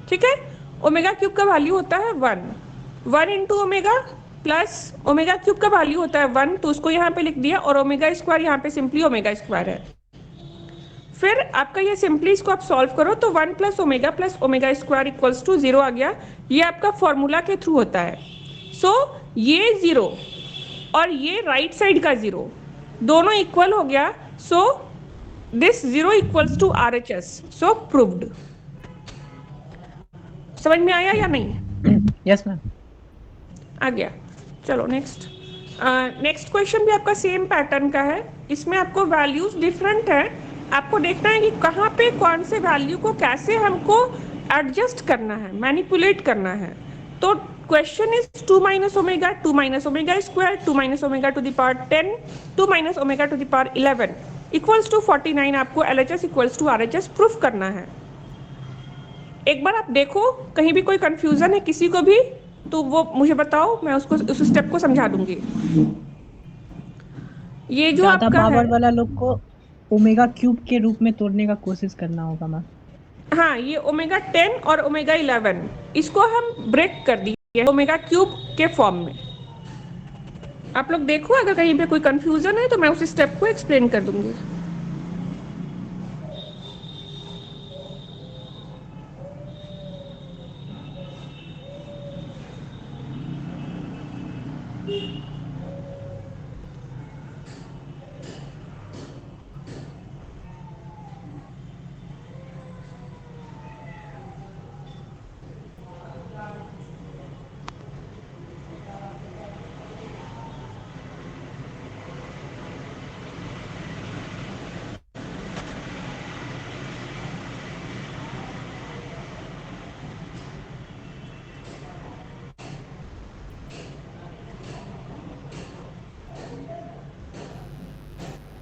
Speaker 1: ठीक है। ओमेगा क्यूब का वैल्यू होता है 1 into omega plus omega cube का वैल्यू होता है 1, तो उसको यहाँ पे लिख दिया, और ओमेगा स्क्वायर यहाँ पे सिंपली ओमेगा स्क्वायर है। फिर आपका ये सिंपली इसको आप सॉल्व करो तो 1 plus omega square equals to 0 आ गया। ये आपका फॉर्मूला के थ्रू होता है। सो ये 0 और ये राइट साइड का 0 दोनों इक्वल हो गया। So this 0 equals to RHS। So proved. समझ में आया या नहीं?
Speaker 2: Yes ma'am.
Speaker 1: आ गया। चलो नेक्स्ट। नेक्स्ट क्वेश्चन भी आपका सेम पैटर्न का है। इसमें आपको वैल्यूज डिफरेंट है, आपको देखना है कि कहाँ पे कौन से वैल्यू को कैसे हमको एडजस्ट करना है, मैनिपुलेट करना है। तो question is 2 - omega, 2 - omega square, 2 - omega to the power 10, 2 - omega to the power 11 equals to 49। आपको LHS equals to RHS proof करना है। एक बार आप देखो कहीं भी कोई कंफ्यूजन है किसी को भी, तो वो मुझे बताओ, मैं उसको उस स्टेप को समझा दूंगी। ये जो
Speaker 2: ज्यादा
Speaker 1: आपका
Speaker 2: पावर
Speaker 1: है,
Speaker 2: वाला लोग को ओमेगा क्यूब के रूप में तोड़ने का कोशिश करना होगा मैम।
Speaker 1: हाँ, ये ओमेगा 10 और ओमेगा 11 इसको हम ब्रेक कर दिए ओमेगा क्यूब के फॉर्म में। आप लोग देखो अगर कहीं पे कोई कंफ्यूजन है तो मैं उस स्टेप को एक्सप्लेन कर दूंगी।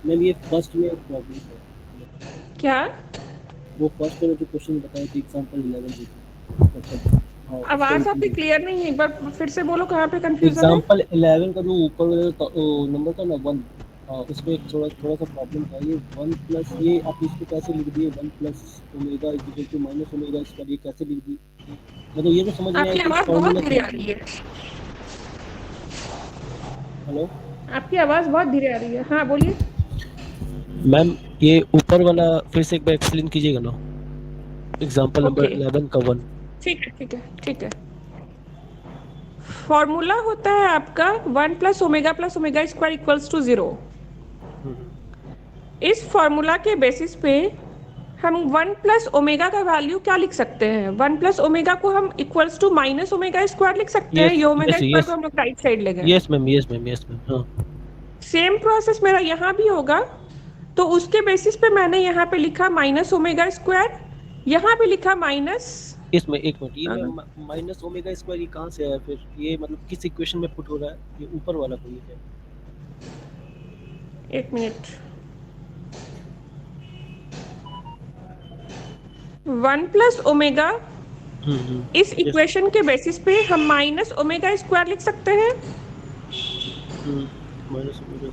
Speaker 8: मैम ये फर्स्ट में प्रॉब्लम है।
Speaker 1: क्या?
Speaker 8: वो फर्स्ट में जो क्वेश्चन बताए थे एग्जांपल 11 जी।
Speaker 1: आवाज आपकी क्लियर नहीं है, एक बार फिर से बोलो कहाँ पे कंफ्यूजन है?
Speaker 8: एग्जांपल 11 का जो ऊपर नंबर था ना 1, उसमें थोड़ा सा प्रॉब्लम था। ये 1 प्लस ये आप इसको कैसे लिख दिए 1 plus omega equal to minus omega square, ये कैसे लिख दी? मतलब ये तो समझ में
Speaker 1: आपकी
Speaker 8: आया
Speaker 1: आवाज
Speaker 8: कि
Speaker 1: बहुत
Speaker 8: फॉर्मूला
Speaker 1: धीरे आ रही है।
Speaker 8: हेलो
Speaker 1: आपकी आवाज बहुत धीरे आ रही है। हाँ बोलिए।
Speaker 8: मैम, ये ऊपर वाला फिर से एक बार एक्सप्लेन कीजिएगा ना, एग्जांपल नंबर
Speaker 1: Okay.
Speaker 8: 11 का 1।
Speaker 1: ठीक है। फॉर्मूला होता है आपका 1 plus omega square equals to 0। इस फॉर्मूला के बेसिस पे हम 1 प्लस ओमेगा का वैल्यू क्या लिख सकते हैं? 1 प्लस ओमेगा को हम equals to minus omega square लिख सकते हैं। ये ओमेगा स्क्वायर को हम लोग राइट साइड ले गए।
Speaker 8: Yes ma'am. हाँ
Speaker 1: सेम प्रोसेस मेरा यहाँ भी होगा, तो उसके बेसिस पे मैंने यहाँ पे लिखा माइनस ओमेगा स्क्वायर, यहाँ पे लिखा माइनस।
Speaker 8: इसमें एक मिनट, ये माइनस ओमेगा स्क्वायर ये कहाँ से आया फिर? ये मतलब किस इक्वेशन में पुट हो रहा है? ये ऊपर वाला कोई है?
Speaker 1: एक मिनट। 1 प्लस ओमेगा इस इक्वेशन के बेसिस पे हम माइनस ओमेगा स्क्वायर लिख सकते हैं।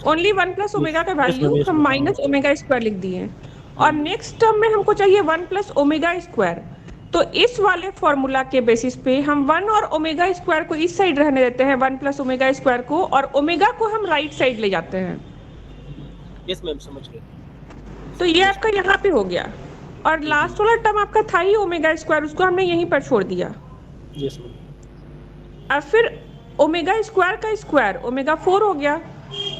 Speaker 1: ओनली 1 प्लस ओमेगा का वैल्यू हम माइनस ओमेगा स्क्वायर लिख दिए। और नेक्स्ट टर्म में हमको चाहिए 1 प्लस ओमेगा स्क्वायर, तो इस वाले फॉर्मूला के बेसिस पे हम 1 और ओमेगा स्क्वायर को इस साइड रहने देते हैं, 1 प्लस ओमेगा स्क्वायर को, और ओमेगा को हम राइट साइड ले जाते हैं।
Speaker 8: यस मैम, समझ गए।
Speaker 1: तो ये आपका यहाँ पे हो गया, और लास्ट वाला टर्म आपका था ही ओमेगा स्क्वायर, उसको हमने यहीं पर छोड़ दिया।
Speaker 8: Yes ma'am.
Speaker 1: और फिर ओमेगा स्क्वायर का स्क्वायर ओमेगा 4 हो गया,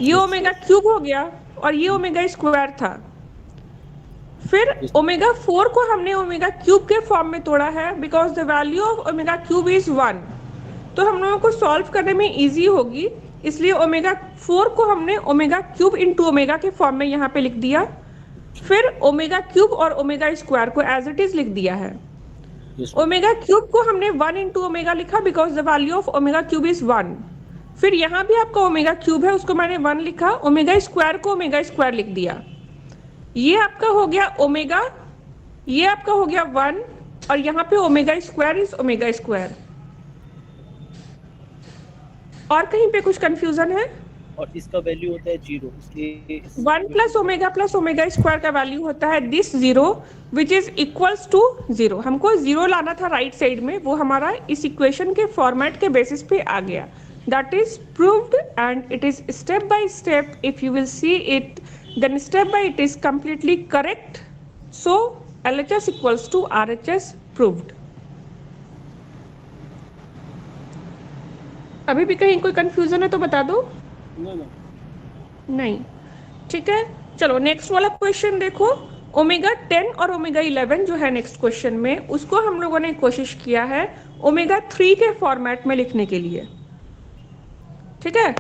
Speaker 1: ये ओमेगा क्यूब हो गया, और ये ओमेगा स्क्वायर था। फिर ओमेगा 4 को हमने ओमेगा क्यूब के फॉर्म में तोड़ा है, because the value of omega cube is 1। तो हम लोगों को सॉल्व करने में इजी होगी, इसलिए ओमेगा 4 को हमने ओमेगा क्यूब इंटू ओमेगा के फॉर्म में यहाँ पे लिख दिया। फिर ओमेगा क्यूब और ओमेगा स्क्वायर को एज इट इज लिख दिया है। ओमेगा क्यूब को हमने 1 इंटू ओमेगा लिखा, because the value of omega cube is 1। फिर यहाँ भी आपका ओमेगा क्यूब है, उसको मैंने 1 लिखा, ओमेगा स्क्वायर को ओमेगा स्क्वायर लिख दिया। ये आपका हो गया ओमेगा, ये आपका हो गया 1, और यहाँ पे omega square is omega square. और कहीं पे कुछ कंफ्यूजन है?
Speaker 8: और इसका वैल्यू होता है 0, इसलिए
Speaker 1: 1 प्लस ओमेगा स्क्वायर का वैल्यू होता है this 0 which is equals to 0। हमको 0 लाना था राइट साइड में, वो हमारा इस इक्वेशन के फॉर्मेट के बेसिस पे आ गया। That is proved, and it is step by step. If you will see it, then step by it is completely correct. So LHS equals to RHS proved. अभी भी कहीं कोई कंफ्यूजन है तो बता दो। नहीं, ठीक है। चलो नेक्स्ट वाला क्वेश्चन देखो। ओमेगा 10 और ओमेगा 11 जो है नेक्स्ट क्वेश्चन में, उसको हम लोगों ने कोशिश किया है ओमेगा 3 के फॉर्मेट में लिखने के लिए। ठीक है,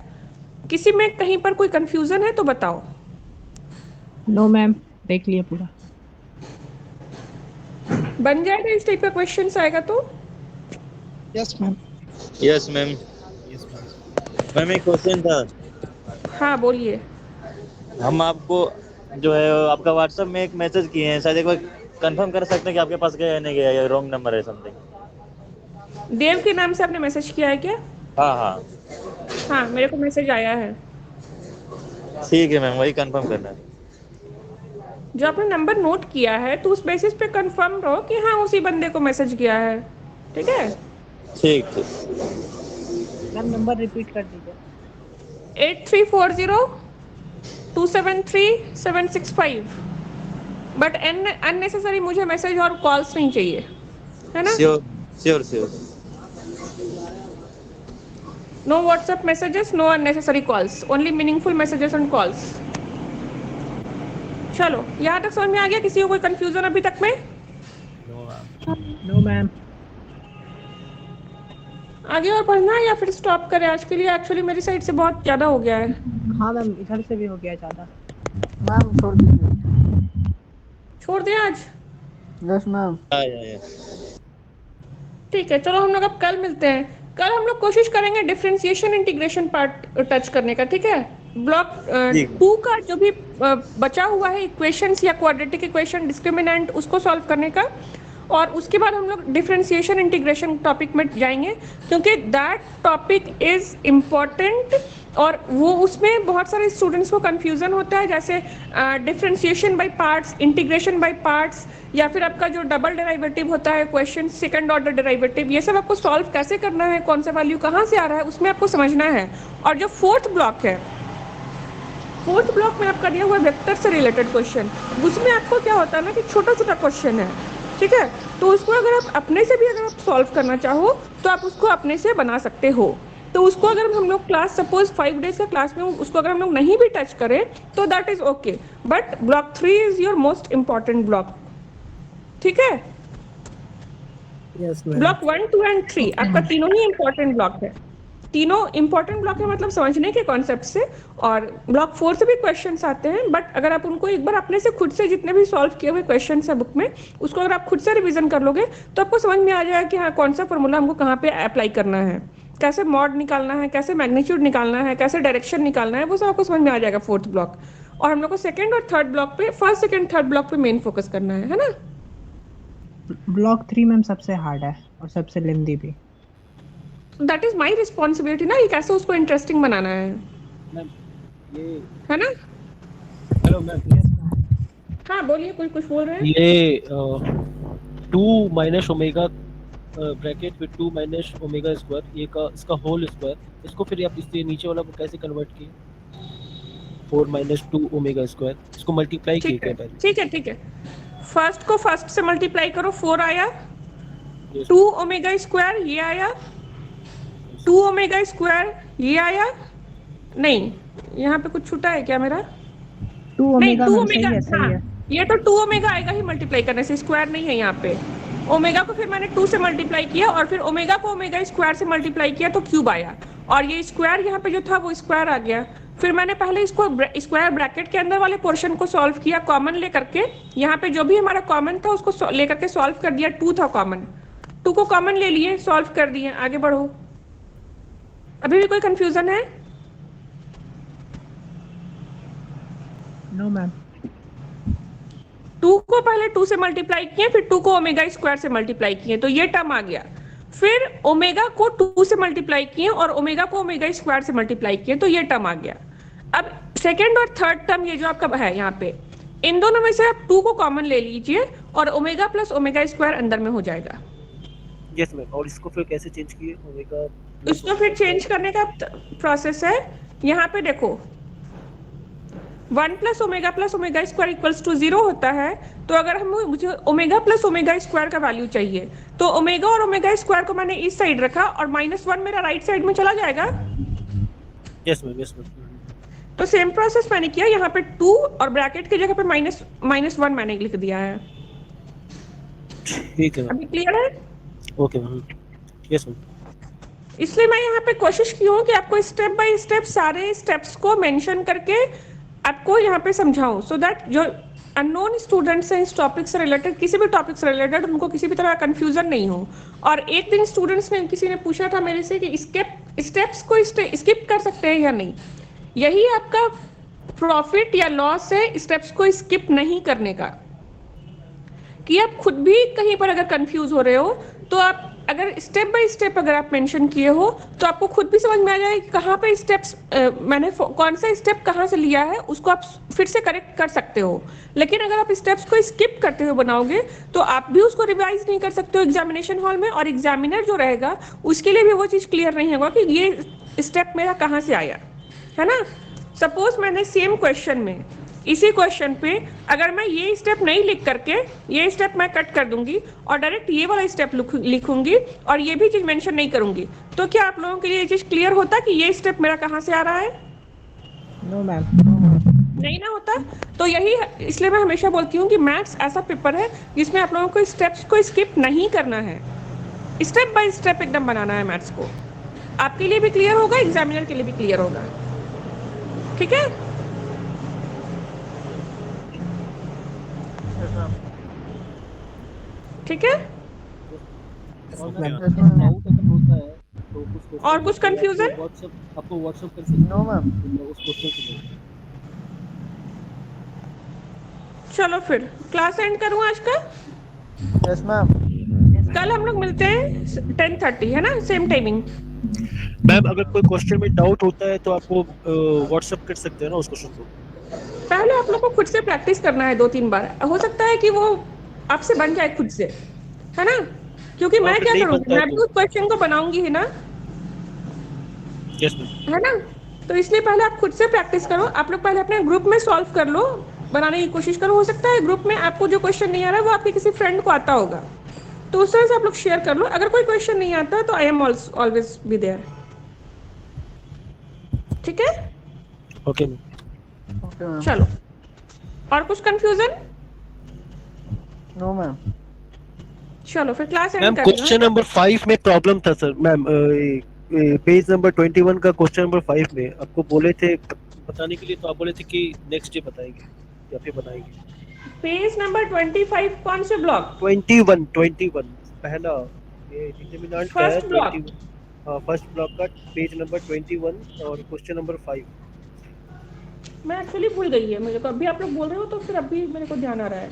Speaker 1: किसी में कहीं पर कोई कंफ्यूजन है तो बताओ।
Speaker 2: नो मैम, देख लिया पूरा।
Speaker 1: बन जाएगा इस टाइप का क्वेश्चन आएगा तो?
Speaker 10: Yes ma'am.
Speaker 9: Yes ma'am. Ma'am एक क्वेश्चन था।
Speaker 1: हाँ बोलिए।
Speaker 9: हम आपको जो है आपका व्हाट्सएप में एक मैसेज किए हैं, शायद एक बार कंफर्म कर सकते हैं कि आपके पास गया है नहीं गया, या रॉन्ग नंबर है समथिंग।
Speaker 1: देव के नाम से आपने मैसेज किया है क्या?
Speaker 9: हाँ,
Speaker 1: मेरे को मैसेज आया है।
Speaker 9: ठीक है मैम, वही कंफर्म करना है।
Speaker 1: जो आपने नंबर नोट किया है तो उस बेसिस पे कंफर्म रहो कि हाँ उसी बंदे को मैसेज किया है। ठीक है,
Speaker 9: ठीक।
Speaker 2: मैम नंबर रिपीट कर दीजिए।
Speaker 1: 8340273765। बट अननेसेसरी मुझे मैसेज और कॉल्स नहीं चाहिए, है ना?
Speaker 9: Sure.
Speaker 1: No WhatsApp messages, no unnecessary calls, only meaningful messages and calls. चलो यहाँ तक समझ में आ गया? किसी को कोई कंफ्यूजन अभी तक में?
Speaker 2: No ma'am.
Speaker 1: आगे और पढ़ना है या फिर स्टॉप करें आज के लिए? एक्चुअली मेरी साइड से बहुत ज्यादा हो गया है।
Speaker 2: हाँ मैम, इधर से भी हो गया ज़्यादा।
Speaker 10: मैम छोड़ दीजिए।
Speaker 1: छोड़ दें आज?
Speaker 10: Yes ma'am.
Speaker 1: ठीक है, चलो हम लोग अब कल मिलते हैं। कल हम लोग कोशिश करेंगे डिफरेंशिएशन इंटीग्रेशन पार्ट टच करने का, ठीक है। ब्लॉक
Speaker 9: जी।
Speaker 1: 2 का जो भी बचा हुआ है इक्वेशंस या क्वाड्रेटिक इक्वेशन डिस्क्रिमिनेंट उसको सॉल्व करने का, और उसके बाद हम लोग डिफरेंशिएशन इंटीग्रेशन टॉपिक में जाएंगे, क्योंकि दैट टॉपिक इज इम्पॉर्टेंट और वो उसमें बहुत सारे स्टूडेंट्स को कंफ्यूजन होता है, जैसे differentiation by parts, integration by parts, या फिर आपका जो डबल डेरिवेटिव होता है क्वेश्चन, सेकंड ऑर्डर डेरिवेटिव, ये सब आपको सॉल्व कैसे करना है, कौन सा वैल्यू कहाँ से आ रहा है, उसमें आपको समझना है। और जो फोर्थ ब्लॉक है, फोर्थ ब्लॉक में आपका दिया हुआ वेक्टर से रिलेटेड क्वेश्चन, उसमें आपको क्या होता है ना कि छोटा छोटा क्वेश्चन है, ठीक है, तो उसको अगर आप अपने से भी अगर आप सॉल्व करना चाहो तो आप उसको अपने से बना सकते हो। तो उसको अगर हम लोग क्लास सपोज 5 डेज का क्लास में उसको अगर हम लोग नहीं भी टच करें तो that is okay, but block 3 is your most important block, ठीक है। ब्लॉक 1, 2 एंड 3 आपका तीनों ही इम्पोर्टेंट ब्लॉक है, तीनों इंपॉर्टेंट ब्लॉक है मतलब समझने के कॉन्सेप्ट से, और ब्लॉक 4 से भी क्वेश्चंस आते हैं, बट अगर आप उनको एक बार अपने से खुद से जितने भी सॉल्व किए हुए क्वेश्चंस है बुक में, उसको अगर आप खुद से रिवीजन कर लोगे तो आपको समझ में आ जाएगा कि हाँ कौन सा फॉर्मूला हमको कहाँ पे अप्लाई करना है, कैसे मॉड निकालना है, कैसे मैग्नीट्यूड निकालना है, कैसे डायरेक्शन निकालना है, वो सब आपको समझ में आ जाएगा फोर्थ ब्लॉक। और हम लोग को सेकंड और थर्ड ब्लॉक पे, फर्स्ट सेकंड थर्ड ब्लॉक पे मेन फोकस करना है ना।
Speaker 2: ब्लॉक 3 मैम सबसे हार्ड है और सबसे लेंथी भी।
Speaker 1: दैट इज माई रिस्पॉन्सिबिलिटी ना, ये कैसे उसको इंटरेस्टिंग बनाना है,
Speaker 8: मैम ये
Speaker 1: है ना।
Speaker 8: हेलो मैम,
Speaker 1: हाँ बोलिए, कुछ बोल रहे हैं।
Speaker 8: ये 2 minus omega bracket with 2 minus omega square, ये का इसका होल स्क्वायर, इसको फिर आप इससे नीचे वाला को कैसे कन्वर्ट किए? 4 माइनस 2 ओमेगा स्क्वायर, इसको मल्टीप्लाई किए क्या पहले?
Speaker 1: ठीक है, ठीक है, फर्स्ट को फर्स्ट से मल्टीप्लाई करो, 4 आया, 2 ओमेगा स्क्वायर ये आया, 2 ओमेगा स्क्वायर ये आया, नहीं यहाँ पे कुछ छूटा है क्या मेरा?
Speaker 2: 2
Speaker 1: नहीं,
Speaker 2: ओमेगा
Speaker 1: 2
Speaker 2: मैम
Speaker 1: ओमेगा,
Speaker 2: सही है।
Speaker 1: ये तो 2 ओमेगा आएगा ही मल्टीप्लाई करने से, स्क्वायर नहीं है यहाँ पे। ओमेगा को फिर मैंने 2 से मल्टीप्लाई किया और फिर ओमेगा को ओमेगा स्क्वायर से मल्टीप्लाई किया तो क्यूब आया, और ये स्क्वायर यहाँ पे जो था वो स्क्वायर आ गया। फिर मैंने पहले इसको स्क्वायर ब्रैकेट के अंदर वाले पोर्शन को सॉल्व किया कॉमन लेकर के, यहाँ पे जो भी हमारा कॉमन था उसको लेकर के सॉल्व कर दिया, 2 था कॉमन, 2 को कॉमन ले लिए, सॉल्व कर दिए, आगे बढ़ो। अभी भी कोई कंफ्यूजन है?
Speaker 2: No ma'am.
Speaker 1: 2 को पहले 2 से मल्टीप्लाई किए, फिर 2 को ओमेगा स्क्वायर से मल्टीप्लाई किए तो ये टर्म आ गया, फिर ओमेगा को 2 से मल्टीप्लाई किए और ओमेगा को ओमेगा स्क्वायर से मल्टीप्लाई किए तो ये टर्म आ गया। अब सेकेंड और थर्ड टर्म ये जो आपका है यहाँ पे, इन दोनों में से आप 2 को कॉमन ले लीजिए और ओमेगा प्लस ओमेगा स्क्वायर अंदर में हो जाएगा।
Speaker 8: यस मैम, और इसको फिर कैसे चेंज किए? ओमेगा
Speaker 1: इसको फिर चेंज करने का प्रोसेस है, यहाँ पे देखो 1 plus omega square equals to 0 होता है, तो अगर हम मुझे ओमेगा प्लस ओमेगा स्क्वायर का वैल्यू चाहिए तो ओमेगा और ओमेगा स्क्वायर को मैंने इस साइड रखा और -1 मेरा राइट साइड में चला जाएगा।
Speaker 8: Yes ma'am, yes ma'am.
Speaker 1: तो सेम प्रोसेस मैंने किया, यहाँ पे 2 और ब्रैकेट की जगह पे -1 मैंने लिख दिया है।
Speaker 8: ठीक है,
Speaker 1: अभी क्लियर है?
Speaker 8: Okay ma'am, yes ma'am.
Speaker 1: इसलिए मैं यहाँ पे कोशिश की हूँ कि आपको स्टेप बाय स्टेप सारे स्टेप्स को मेंशन करके आपको यहाँ पे समझाऊं, सो दैट जो अननोन स्टूडेंट्स हैं इस टॉपिक से रिलेटेड, किसी भी टॉपिक से रिलेटेड, उनको किसी भी तरह का कंफ्यूजन नहीं हो। और एक दिन स्टूडेंट्स ने, किसी ने पूछा था मेरे से कि स्टेप्स को स्किप कर सकते हैं या नहीं। यही आपका प्रॉफिट या लॉस है स्टेप्स को स्किप नहीं करने का, कि आप खुद भी कहीं पर अगर कंफ्यूज हो रहे हो तो आप अगर स्टेप बाय स्टेप अगर आप मेंशन किए हो तो आपको खुद भी समझ में आ जाएगा कि कहाँ पे स्टेप्स मैंने कौन सा स्टेप कहाँ से लिया है, उसको आप फिर से करेक्ट कर सकते हो। लेकिन अगर आप स्टेप्स को स्किप करते हुए बनाओगे तो आप भी उसको रिवाइज नहीं कर सकते हो एग्जामिनेशन हॉल में, और एग्जामिनर जो रहेगा उसके लिए भी वो चीज़ क्लियर नहीं होगा कि ये स्टेप मेरा कहाँ से आया, है ना। सपोज मैंने सेम क्वेश्चन में, इसी क्वेश्चन पे अगर मैं ये स्टेप नहीं लिख करके ये स्टेप मैं कट कर दूंगी और डायरेक्ट ये वाला स्टेप लिखूंगी और ये भी चीज मेंशन नहीं करूंगी, तो क्या आप लोगों के लिए ये चीज क्लियर होता कि ये स्टेप मेरा कहाँ से आ रहा है?
Speaker 2: नो मैम,
Speaker 1: नहीं ना होता। तो यही इसलिए मैं हमेशा बोलती हूँ कि मैथ्स ऐसा पेपर है जिसमें आप लोगों को स्टेप्स को स्किप नहीं करना है, स्टेप बाय स्टेप एकदम बनाना है मैथ्स को। आपके लिए भी क्लियर होगा, एग्जामिनर के लिए भी क्लियर होगा, ठीक है। ठीक है,
Speaker 8: और मैम डाउट अगर होता है तो तो कुछ
Speaker 1: और
Speaker 8: क्वेश्चन
Speaker 1: कुछ confusion?
Speaker 8: आपको व्हाट्सएप कर सकते
Speaker 10: नो मैम।
Speaker 8: तो मैं उस क्वेश्चन से लूँ।
Speaker 1: चलो फिर क्लास एंड करूँ आज का?
Speaker 10: Yes ma'am.
Speaker 1: कल हम लोग मिलते हैं 10:30 है ना, सेम टाइमिंग।
Speaker 8: मैम अगर कोई क्वेश्चन में डाउट होता है तो आपको व्हाट्सएप कर सकते हैं ना उस क्वेश्चन को।
Speaker 1: पहले आप लोग को खुद से प्रैक्टिस करना है 2-3 बार, हो सकता है कि वो आपसे बन जाए खुद से, है ना? क्योंकि
Speaker 8: हाँ,
Speaker 1: मैं
Speaker 8: अगर
Speaker 1: क्या
Speaker 8: नहीं
Speaker 1: करूँगी,
Speaker 8: बनता है
Speaker 1: मैं भी
Speaker 8: तो
Speaker 1: उस क्वेश्चन को बनाऊंगी ही ना,
Speaker 8: यस मैम।
Speaker 1: है ना? तो इसलिए पहले आप खुद से प्रैक्टिस करो। आप लोग पहले अपने ग्रुप में सॉल्व कर लो, बनाने की कोशिश करो। हो सकता है ग्रुप में आपको जो क्वेश्चन नहीं आ रहा है वो आपके किसी फ्रेंड को आता होगा, तो उस तरह से आप लोग शेयर कर लो। अगर कोई क्वेश्चन नहीं आता तो I am always be there. ठीक है,
Speaker 8: ओके मैम।
Speaker 10: Okay ma'am.
Speaker 1: चलो। और कुछ कंफ्यूजन?
Speaker 10: No ma'am.
Speaker 1: चलो फिर क्लास एंड
Speaker 8: मैम
Speaker 1: कर रही हूँ, है
Speaker 8: क्वेश्चन
Speaker 1: ना?
Speaker 8: नंबर 5 में प्रॉब्लम था सर मैम। पेज नंबर 21 का क्वेश्चन नंबर 5 में आपको बोले थे बताने के लिए, तो आप बोले थे कि नेक्स्ट डे बताएंगे या फिर बनाएंगे।
Speaker 1: पेज नंबर 25 कौन से ब्लॉक?
Speaker 8: 21 पहला ये डिटरमिनेंट का है
Speaker 1: फर्स्ट ब्लॉक।
Speaker 8: 21। हाँ, फर्स्ट ब्लॉक का पेज नंबर 21 और क्वेश्चन नंबर 5।
Speaker 1: मैं एक्चुअली भूल गई है मेरे को, अभी आप लोग बोल रहे हो तो फिर अभी मेरे को ध्यान आ रहा है।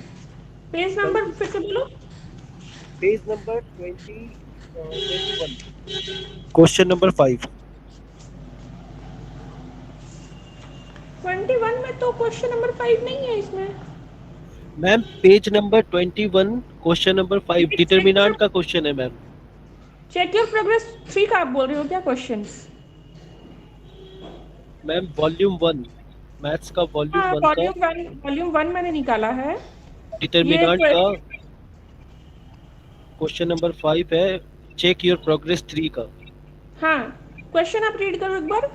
Speaker 1: पेज नंबर फिर से बोलो।
Speaker 8: Page number 21 question number 5।
Speaker 1: 21 में तो क्वेश्चन नंबर 5 नहीं है इसमें।
Speaker 8: Ma'am page number 21 question number 5 determinant का क्वेश्चन है मैम।
Speaker 1: चेक योर प्रोग्रेस 3 का आप बोल रहे हो क्या क्वेश्चंस?
Speaker 8: मैम वॉल्यूम 1 मैथ्स का वॉल्यूम
Speaker 1: हाँ,
Speaker 8: 1 का
Speaker 1: वॉल्यूम 1 मैंने निकाला है। ये
Speaker 8: डिटरमिनेंट का क्वेश्चन नंबर 5 है। चेक योर प्रोग्रेस 3 का।
Speaker 1: हाँ, क्वेश्चन आप रीड करो एक बार।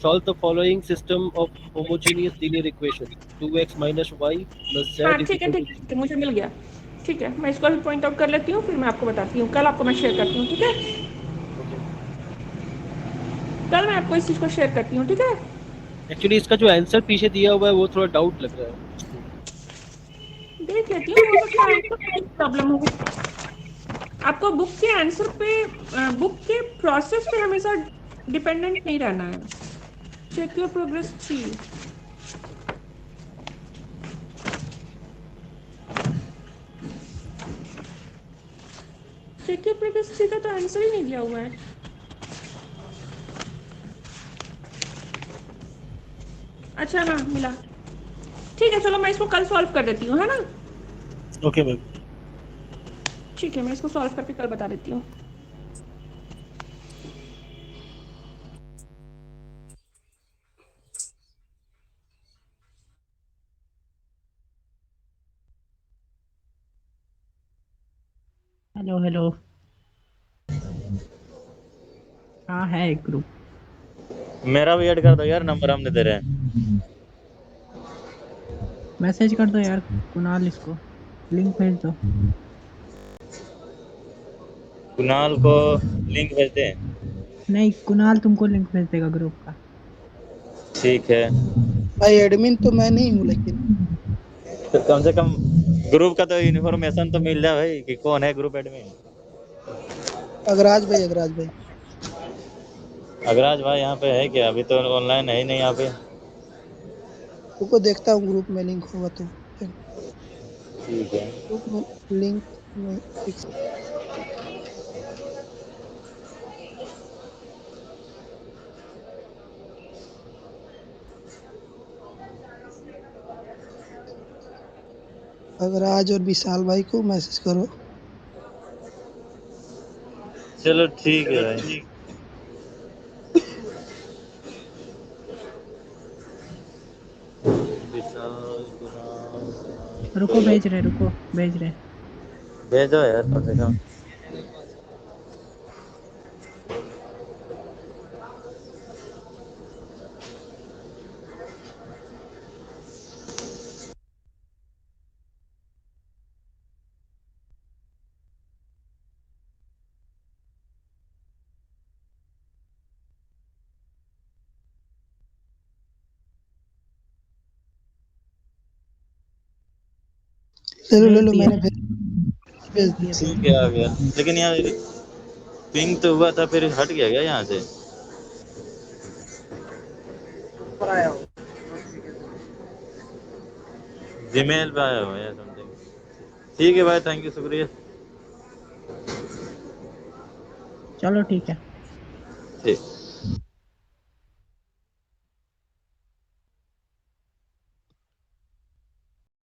Speaker 8: Solve the following system of homogeneous linear equation 2x minus y plus z
Speaker 1: हाँ
Speaker 8: is
Speaker 1: ठीक है,
Speaker 8: equal
Speaker 1: ठीक
Speaker 8: to
Speaker 1: है, मुझे मिल गया। ठीक है, मैं इसको भी पॉइंट आउट कर लेती हूँ, फिर मैं आपको बताती हूँ। कल आपको मैं शेयर करती हूँ, ठीक है? कल मैं आपको इस चीज़ को शेयर करती हूँ, ठीक है?
Speaker 8: एक्चुअली इसका जो आंसर पीछे दिया हुआ है वो थोड़ा डाउट लग रहा है।
Speaker 1: देख लेती हूँ, हो सकता है आंसर प्रॉब्लम हो। आपको बुक के आंसर पे, बुक के प्रोसेस पे हमेशा डिपेंडेंट नहीं रहना है। Check your progress 3। Check your progress 3 का तो आंसर ही नहीं दिया हुआ है। अच्छा हाँ, मिला। ठीक है, चलो मैं इसको कल सॉल्व कर देती हूँ, है ना?
Speaker 8: Okay ma'am.
Speaker 1: ठीक है, मैं इसको सॉल्व करके कल बता देती हूँ।
Speaker 2: Hello hello. हाँ है एक ग्रुप।
Speaker 9: मेरा भी ऐड कर दो यार, नंबर हम दे दे रहे हैं।
Speaker 2: मैसेज कर दो यार कुणाल, इसको लिंक भेज दो।
Speaker 9: कुणाल को लिंक भेजते हैं।
Speaker 2: नहीं, कुणाल तुमको लिंक भेज देगा ग्रुप का।
Speaker 9: ठीक है,
Speaker 10: भाई एडमिन तो मैं नहीं हूँ लेकिन।
Speaker 9: तो कम से कम ग्रुप का तो इन्फॉर्मेशन तो मिल जाए भाई कि कौन है ग्रुप एडमिन।
Speaker 10: अगराज भाई, अगराज भाई।
Speaker 9: अगराज भाई यहाँ पे है क्या? अभी तो ऑनलाइन है ही नहीं यहाँ पे।
Speaker 10: तुमको देखता हूँ ग्रुप में लिंक होगा तो फिर।
Speaker 9: ठीक है,
Speaker 10: ग्रुप में लिंक में एक अगराज और विशाल भाई को मैसेज करो।
Speaker 9: चलो ठीक है भाई। विशाल, कुणाल,
Speaker 2: रुको भेज रहे, रुको भेज रहे।
Speaker 9: भेजो यार कम से कम।
Speaker 10: ले लो ले
Speaker 2: भेज
Speaker 10: लो,
Speaker 2: दिया,
Speaker 10: मैंने भेज
Speaker 2: भेज
Speaker 10: दिया।
Speaker 2: दिया, भेज
Speaker 9: ठीक है,
Speaker 2: दिया।
Speaker 9: आ गया। लेकिन यार पिंग तो हुआ था फिर हट गया क्या यहाँ से? जीमेल पे आया हुआ है समथिंग। ठीक है भाई, थैंक यू, शुक्रिया।
Speaker 2: चलो ठीक है।
Speaker 9: ठीक।